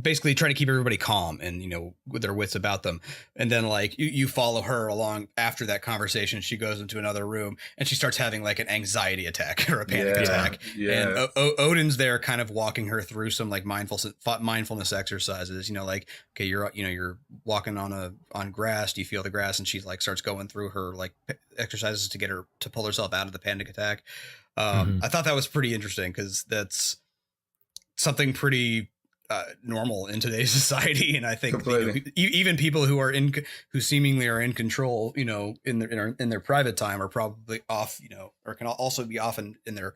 B: basically trying to keep everybody calm and with their wits about them. And then like you follow her along after that conversation. She goes into another room and she starts having like an anxiety attack or a panic attack. And Odin's there kind of walking her through some like mindfulness exercises, like, okay, you're walking on grass, do you feel the grass? And she like starts going through her like exercises to get her to pull herself out of the panic attack. I thought that was pretty interesting, because that's something pretty normal in today's society, and I think even people who seemingly are in control, in their private time, are probably off, or can also be often in their,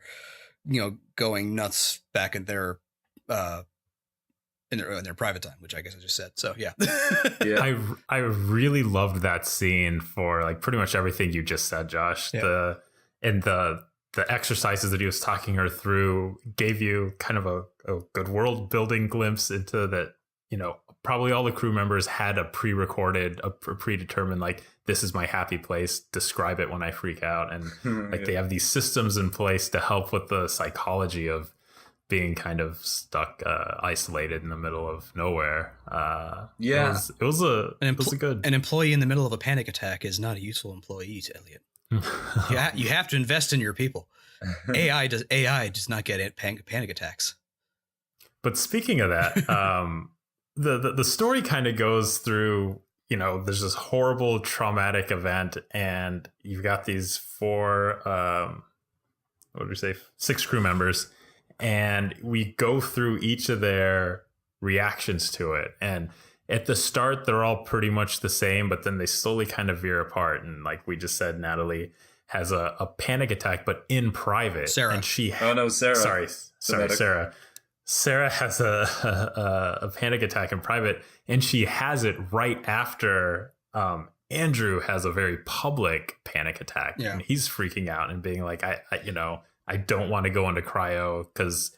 B: going nuts back in their in their private time, which I guess I just said. So yeah.
C: I really loved that scene for like pretty much everything you just said, Josh. Yeah. The exercises that he was talking her through gave you kind of a good world building glimpse into that, probably all the crew members had a predetermined, like, this is my happy place, describe it when I freak out. And like they have these systems in place to help with the psychology of being kind of stuck, isolated in the middle of nowhere. It was good.
B: An employee in the middle of a panic attack is not a useful employee, Elliot. You have to invest in your people. AI does not get panic attacks.
C: But speaking of that, the story kind of goes through, there's this horrible traumatic event, and you've got these 6 crew members, and we go through each of their reactions to it. And at the start, they're all pretty much the same, but then they slowly kind of veer apart. And like we just said, Natalie has a panic attack, but in private.
B: Sarah.
C: And
A: Sarah.
C: Sorry, Sarah. Sarah has a panic attack in private, and she has it right after Andrew has a very public panic attack. Yeah. And he's freaking out and being like, I don't want to go into cryo, because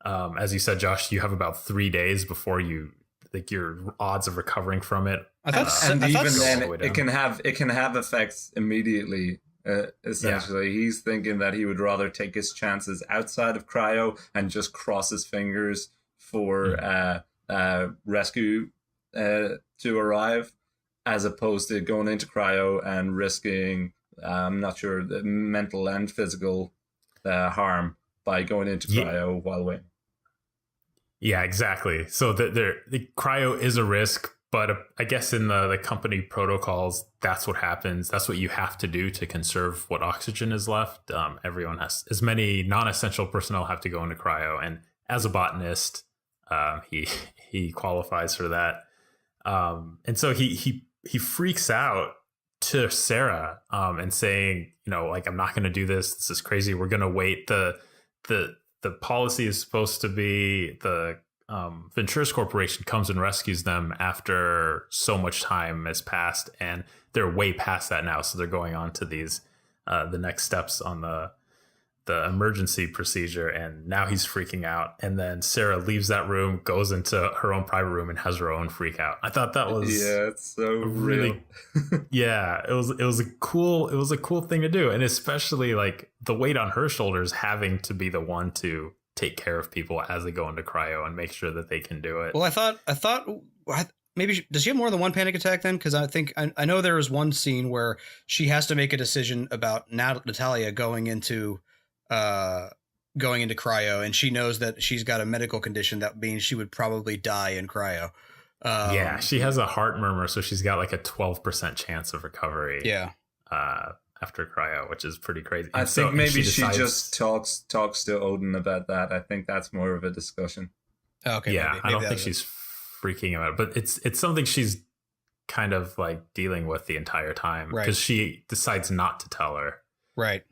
C: as you said, Josh, you have about 3 days before your odds of recovering from it.
A: It can have effects immeditely. Essentially, he's thinking that he would rather take his chances outside of cryo and just cross his fingers for rescue to arrive, as opposed to going into cryo and risking, I'm not sure, the mental and physical harm by going into cryo while waiting.
C: Yeah, exactly. So the cryo is a risk, but I guess in the company protocols, that's what happens. That's what you have to do to conserve what oxygen is left. Everyone has, as many non-essential personnel have to go into cryo, and as a botanist, he qualifies for that. And so he freaks out to Sarah and saying, like, I'm not going to do this. This is crazy. We're going to wait. The policy is supposed to be the Venturis Corporation comes and rescues them after so much time has passed, and they're way past that now. So they're going on to these the next steps on the the emergency procedure, and now he's freaking out. And then Sarah leaves that room, goes into her own private room, and has her own freak out. I thought that was
A: it's so
C: really
A: real.
C: yeah, it was a cool thing to do, and especially like the weight on her shoulders, having to be the one to take care of people as they go into cryo and make sure that they can do it.
B: Well, I thought maybe does she have more than one panic attack then? Because I think I know there was one scene where she has to make a decision about Natalia going into cryo, and she knows that she's got a medical condition that means she would probably die in cryo.
C: Yeah, she has a heart murmur, so she's got like a 12% chance of recovery.
B: Yeah.
C: After cryo, which is pretty crazy.
A: I think maybe she just talks to Odin about that. I think that's more of a discussion.
B: Okay.
C: Yeah,
B: maybe
C: I don't think she's freaking out, but it's something she's kind of like dealing with the entire time, because she decides not to tell her.
B: Right.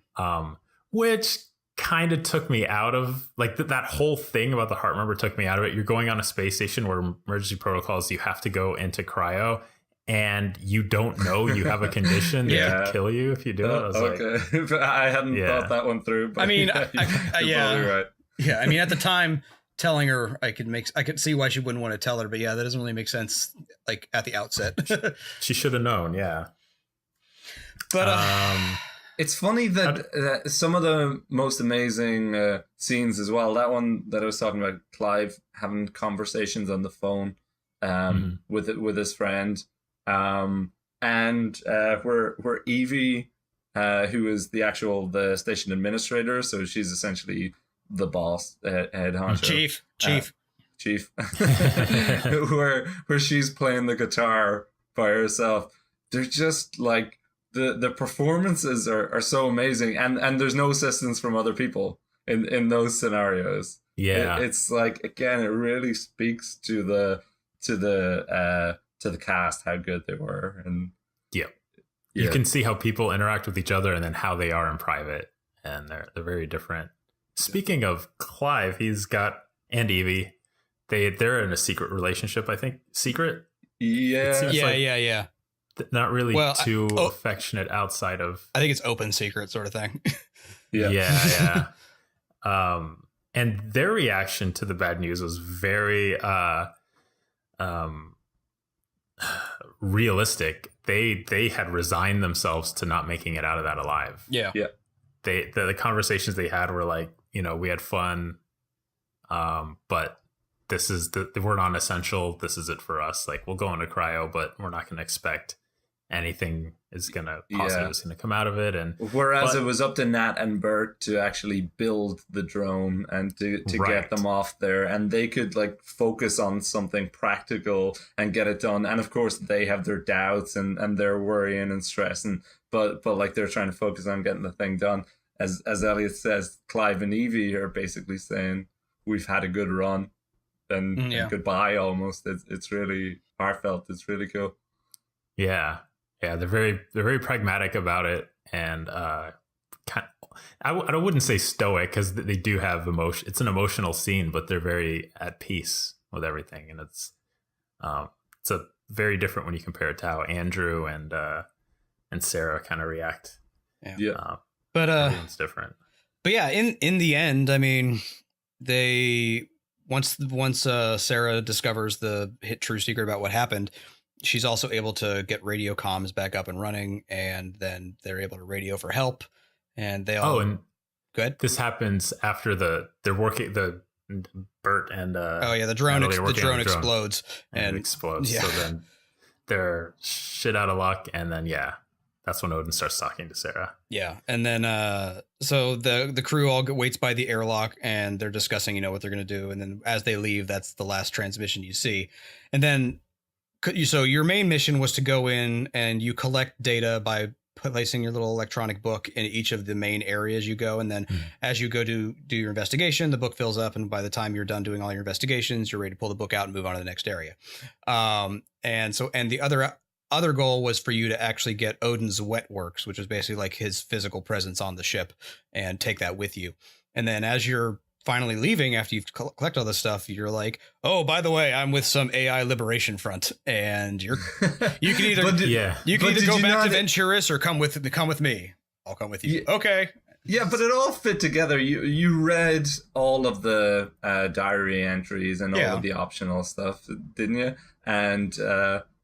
C: Which kind of took me out of like that whole thing about the heart murmur took me out of it. You're going on a space station where emergency protocols, you have to go into cryo, and you don't know you have a condition that could kill you if you do it. I was
A: okay. But I hadn't thought that one through. But
B: I mean,
A: you're right.
B: Yeah, I mean, at the time, telling her, I could see why she wouldn't want to tell her, but yeah, that doesn't really make sense. Like at the outset,
C: she should have known. Yeah,
B: but
A: it's funny that some of the most amazing scenes as well. That one that I was talking about, Clive having conversations on the phone with his friend. And where Evie, who is the station administrator, so she's essentially the boss, head honcho, chief, where she's playing the guitar by herself. They're just like the performances are so amazing, and there's no assistance from other people in those scenarios.
C: Yeah,
A: it's like, again, it really speaks to the cast, how good they were. And
C: you can see how people interact with each other and then how they are in private, and they're very different. Speaking of Clive, and Evie, they're in a secret relationship, I think. Secret?
B: Yeah.
C: Not really too affectionate outside of,
B: I think it's open secret sort of thing.
C: Yeah. And their reaction to the bad news was very realistic. They had resigned themselves to not making it out of that alive.
B: Yeah.
C: The conversations they had were like, we had fun, but this is we're non-essential. This is it for us. Like, we'll go into cryo, but we're not going to expect anything is going to come out of it. And
A: whereas it was up to Nat and Bert to actually build the drone and to get them off there, and they could like focus on something practical and get it done. And of course they have their doubts and they're worrying and stressing, but like they're trying to focus on getting the thing done. As Elliot says, Clive and Evie are basically saying, we've had a good run and goodbye almost. It's really heartfelt. It's really cool.
C: Yeah, they're very pragmatic about it, and I wouldn't say stoic, because they do have emotion. It's an emotional scene, but they're very at peace with everything, and it's a very different when you compare it to how Andrew and Sarah kind of react.
B: But
C: everyone's different.
B: But yeah, in the end, I mean, they once Sarah discovers the true secret about what happened, she's also able to get radio comms back up and running, and then they're able to radio for help, and they all. Oh, and
C: good. This happens after they're working the Bert and
B: the drone explodes
C: and it explodes. Yeah. So then they're shit out of luck, and then that's when Odin starts talking to Sarah. Yeah,
B: and then so the crew all waits by the airlock, and they're discussing what they're gonna do, and then as they leave, that's the last transmission you see, and then. So your main mission was to go in and you collect data by placing your little electronic book in each of the main areas you go. And then as you go to do your investigation, the book fills up. And by the time you're done doing all your investigations, you're ready to pull the book out and move on to the next area. And the other goal was for you to actually get Odin's wet works, which is basically like his physical presence on the ship, and take that with you. And then as you're finally leaving after you've collect all this stuff, you're like, oh, by the way, I'm with some AI liberation front, and you can either go back to Venturus or come with me. I'll come with you. Okay.
A: Yeah, but it all fit together. You read all of the diary entries and all of the optional stuff, didn't you? And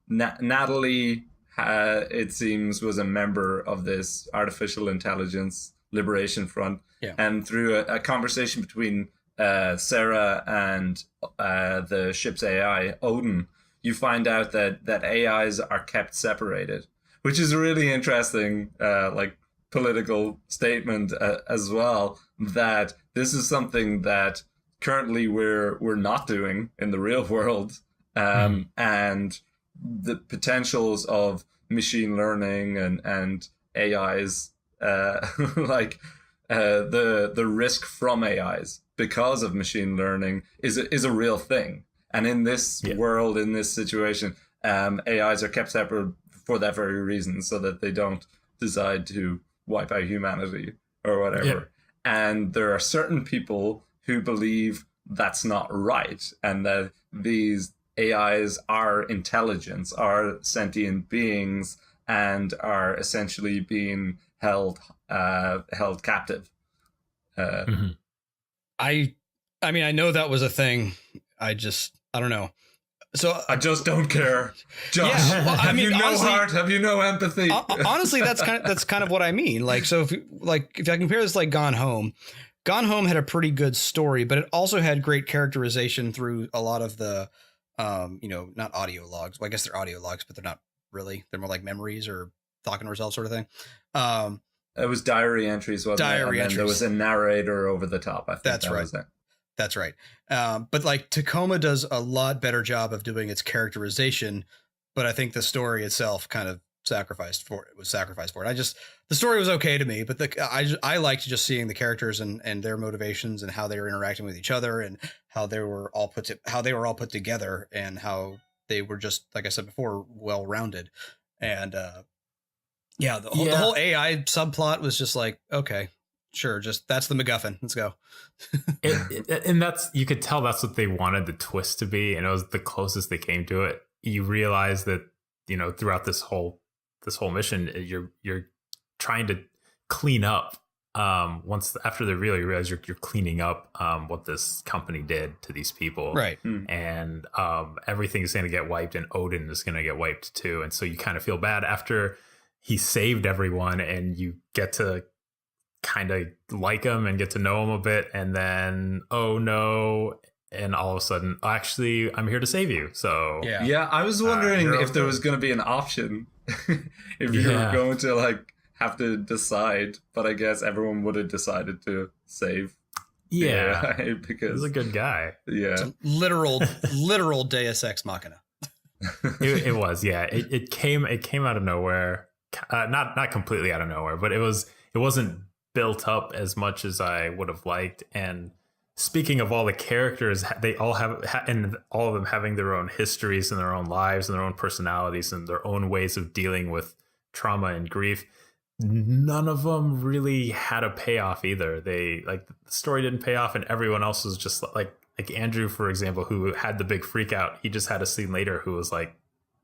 A: Natalie, it seems, was a member of this artificial intelligence liberation front.
B: Yeah.
A: And through a conversation between Sarah and the ship's AI, Odin, you find out that AIs are kept separated, which is a really interesting, political statement as well, that this is something that currently we're not doing in the real world, and the potentials of machine learning and AIs, the risk from AIs because of machine learning is a real thing. And in this world, in this situation, AIs are kept separate for that very reason, so that they don't decide to wipe out humanity or whatever. Yeah. And there are certain people who believe that's not right, and that these AIs are intelligence, are sentient beings, and are essentially being held captive.
B: I mean, I know that was a thing. I don't know. So
A: I just don't care. Josh, have you no heart? Have you no empathy?
B: Honestly, that's kind of what I mean. Like, so if I compare this like Gone Home had a pretty good story, but it also had great characterization through a lot of the, not audio logs. Well, I guess they're audio logs, but they're not really. They're more like memories or talking to ourselves sort of thing.
A: It was diary entries, wasn't it? And then there was a narrator over the top. I think
B: that's right. That's right. But like Tacoma does a lot better job of doing its characterization, but I think the story itself kind of was sacrificed for it. The story was okay to me, but I liked just seeing the characters and their motivations and how they were interacting with each other and how they were all put together and how they were just, like I said before, well-rounded. And the whole AI subplot was just like, okay, sure, just that's the MacGuffin. Let's go.
C: And that's, you could tell that's what they wanted the twist to be, and it was the closest they came to it. You realize that, throughout this whole mission, you're trying to clean up. After they really realize you're cleaning up what this company did to these people,
B: right?
C: And everything is going to get wiped, and Odin is going to get wiped too. And so you kind of feel bad after he saved everyone, and you get to kind of like him and get to know him a bit, and then oh no, and all of a sudden, actually, I'm here to save you. So
A: yeah, I was wondering if there was going to be an option if you were going to have to decide, but I guess everyone would have decided to save.
C: Yeah,
A: because
C: he's a good guy.
A: Yeah,
B: it's a literal Deus Ex Machina.
C: It was, yeah. It came out of nowhere, not completely out of nowhere, but it wasn't built up as much as I would have liked. And speaking of all the characters, they all have, and all of them having their own histories and their own lives and their own personalities and their own ways of dealing with trauma and grief. None of them really had a payoff either. The story didn't pay off, and everyone else was just like Andrew, for example, who had the big freak out. He just had a scene later who was like,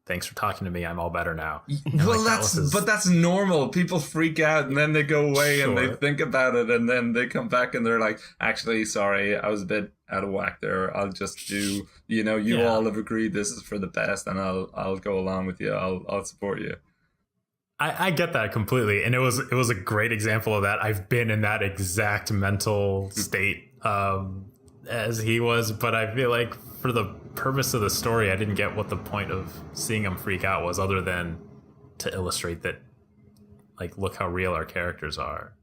C: thanks for talking to me. I'm all better now. And
A: well, that's normal. People freak out and then they go away and they think about it, and then they come back and they're like, actually, sorry, I was a bit out of whack there. I'll just do, all have agreed this is for the best, and I'll go along with you. I'll support you.
C: I get that completely. And it was a great example of that. I've been in that exact mental state as he was, but I feel like for the purpose of the story, I didn't get what the point of seeing him freak out was, other than to illustrate that, look how real our characters are.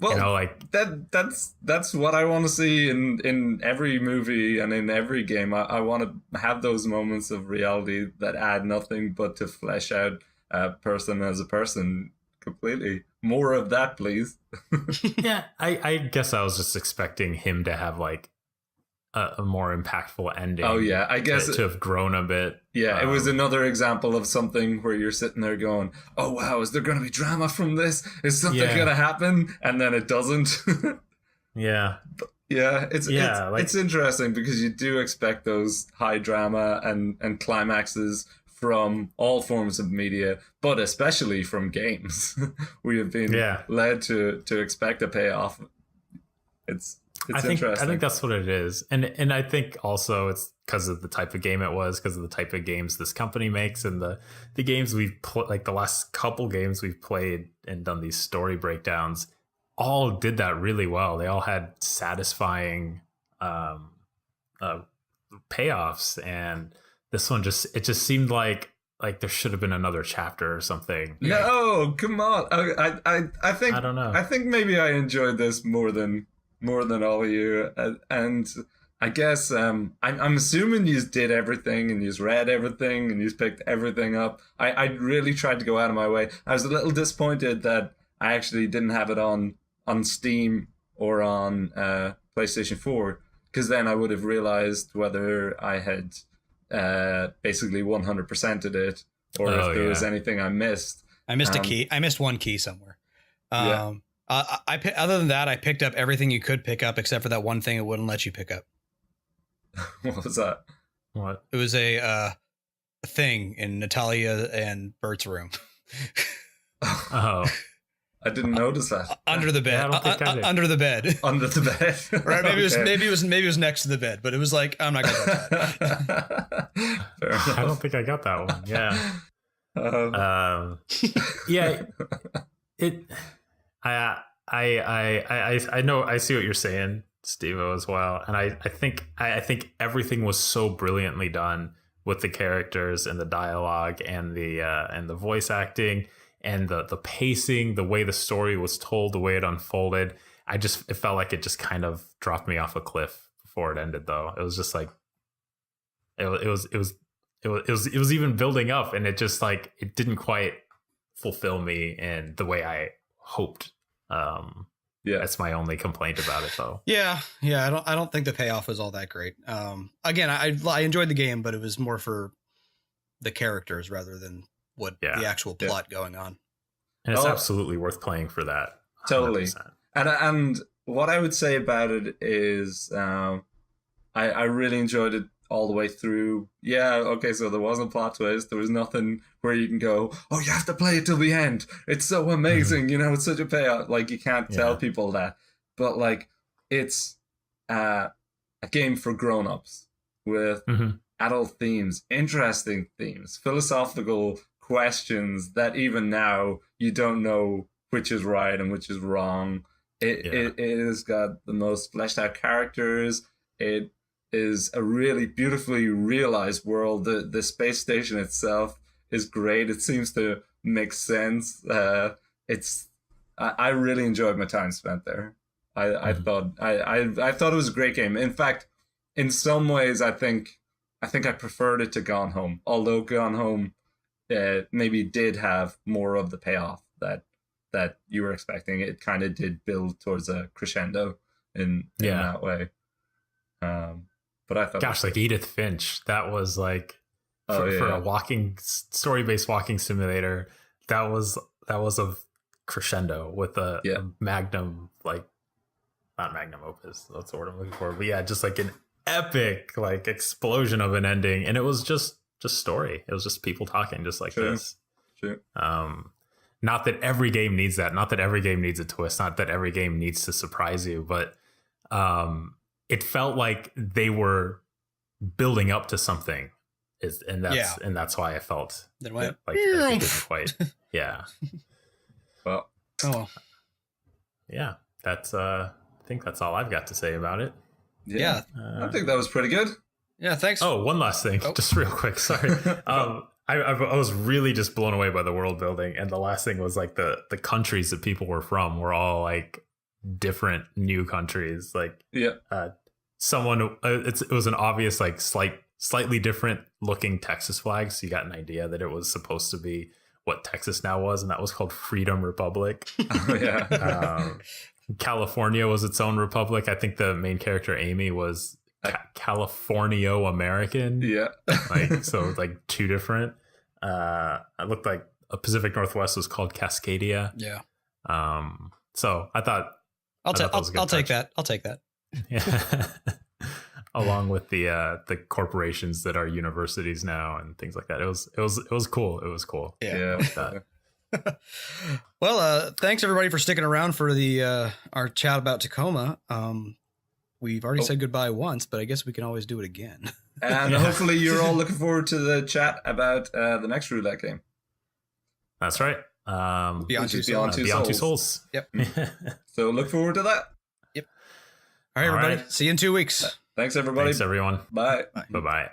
A: Well, that's what I want to see in every movie and in every game. I want to have those moments of reality that add nothing but to flesh out a person as a person completely. More of that, please.
C: Yeah, I guess I was just expecting him to have a more impactful ending.
A: Oh yeah, I guess
C: to have grown a bit.
A: Yeah, it was another example of something where you're sitting there going, "Oh wow, is there going to be drama from this? Is something going to happen?" And then it doesn't.
C: Yeah.
A: Yeah, it's interesting because you do expect those high drama and climaxes from all forms of media, but especially from games. We have been led to expect a payoff. It's interesting.
C: I think that's what it is, and I think also it's because of the type of game it was, because of the type of games this company makes, and the games we've like the last couple games we've played and done these story breakdowns, all did that really well. They all had satisfying payoffs, and this one just seemed like there should have been another chapter or something.
A: No, come on. I think, I don't know. I think maybe I enjoyed this more than all of you, and I guess I'm assuming you did everything and you read everything and you picked everything up. I really tried to go out of my way. I was a little disappointed that I actually didn't have it on Steam or on PlayStation 4, because then I would have realized whether I had basically 100%ed it, or if there was anything I missed.
B: I missed a key. I missed one key somewhere. Other than that, I picked up everything you could pick up except for that one thing it wouldn't let you pick up.
A: What was that?
C: What?
B: It was a thing in Natalia and Bert's room.
C: Oh,
A: I didn't notice that.
B: Under the bed. Under the bed.
A: Under the bed.
B: Right? Maybe it was next to the bed, but it was like, I'm not gonna touch that.
C: I don't think I got that one. Yeah. Yeah. I know, I see what you're saying, Stevo, as well, and I think everything was so brilliantly done with the characters and the dialogue and the voice acting and the pacing, the way the story was told, the way it unfolded. It felt like it just kind of dropped me off a cliff before it ended, though. It was just like it was even building up, and it just like it didn't quite fulfill me in the way I hoped. That's my only complaint about it, though.
B: Yeah. I don't think the payoff was all that great. Again, I enjoyed the game, but it was more for the characters rather than the actual plot going on.
C: And it's absolutely worth playing for that. 100%.
A: Totally. And what I would say about it is, I really enjoyed it all the way through. Yeah, okay, so there wasn't a plot twist. There was nothing where you can go, oh, you have to play it till the end. It's so amazing. You know, it's such a payout. Like, you can't tell people that. But, like, it's a game for grown-ups with adult themes, interesting themes, philosophical questions that even now you don't know which is right and which is wrong. It has got the most fleshed out characters. It is a really beautifully realized world. The space station itself is great. It seems to make sense. I really enjoyed my time spent there. I thought it was a great game. In fact, in some ways, I think I preferred it to Gone Home. Although Gone Home maybe did have more of the payoff that you were expecting. It kind of did build towards a crescendo in that way. But I thought,
C: gosh, like Edith Finch, that was like for a story-based walking simulator. That was a crescendo with a magnum, like not magnum opus. That's the word I'm looking for. But yeah, just like an epic like explosion of an ending, and it was just story. It was just people talking, just like this.
A: True.
C: Not that every game needs that. Not that every game needs a twist. Not that every game needs to surprise you. But it felt like they were building up to something, and that's why I felt like it didn't quite. Yeah.
A: Well.
B: Oh.
C: Yeah. That's. I think that's all I've got to say about it.
A: Yeah. I think that was pretty good.
B: Yeah. Thanks.
C: Oh, one last thing, just real quick. Sorry. I was really just blown away by the world building, and the last thing was like the countries that people were from were all like different new countries. Like someone it was an obvious like slightly different looking Texas flag, so you got an idea that it was supposed to be what Texas now was, and that was called Freedom Republic.
A: Oh, yeah.
C: California was its own republic. I think the main character Amy was Californio American.
A: Yeah.
C: Like so like two different. It looked like a Pacific Northwest was called Cascadia.
B: Yeah.
C: So I thought
B: I'll take that. I'll take that.
C: Yeah. along with the corporations that are universities now and things like that. It was cool. It was cool.
B: Yeah.
C: That.
B: Well, thanks everybody for sticking around for the our chat about Tacoma. We've already said goodbye once, but I guess we can always do it again.
A: And hopefully you're all looking forward to the chat about the next roulette game.
C: That's right.
B: Beyond Two
C: Souls.
B: Yep.
A: So look forward to that.
B: Yep. All right, everybody. See you in 2 weeks.
A: Thanks, everybody.
C: Thanks, everyone.
A: Bye.
C: Bye-bye.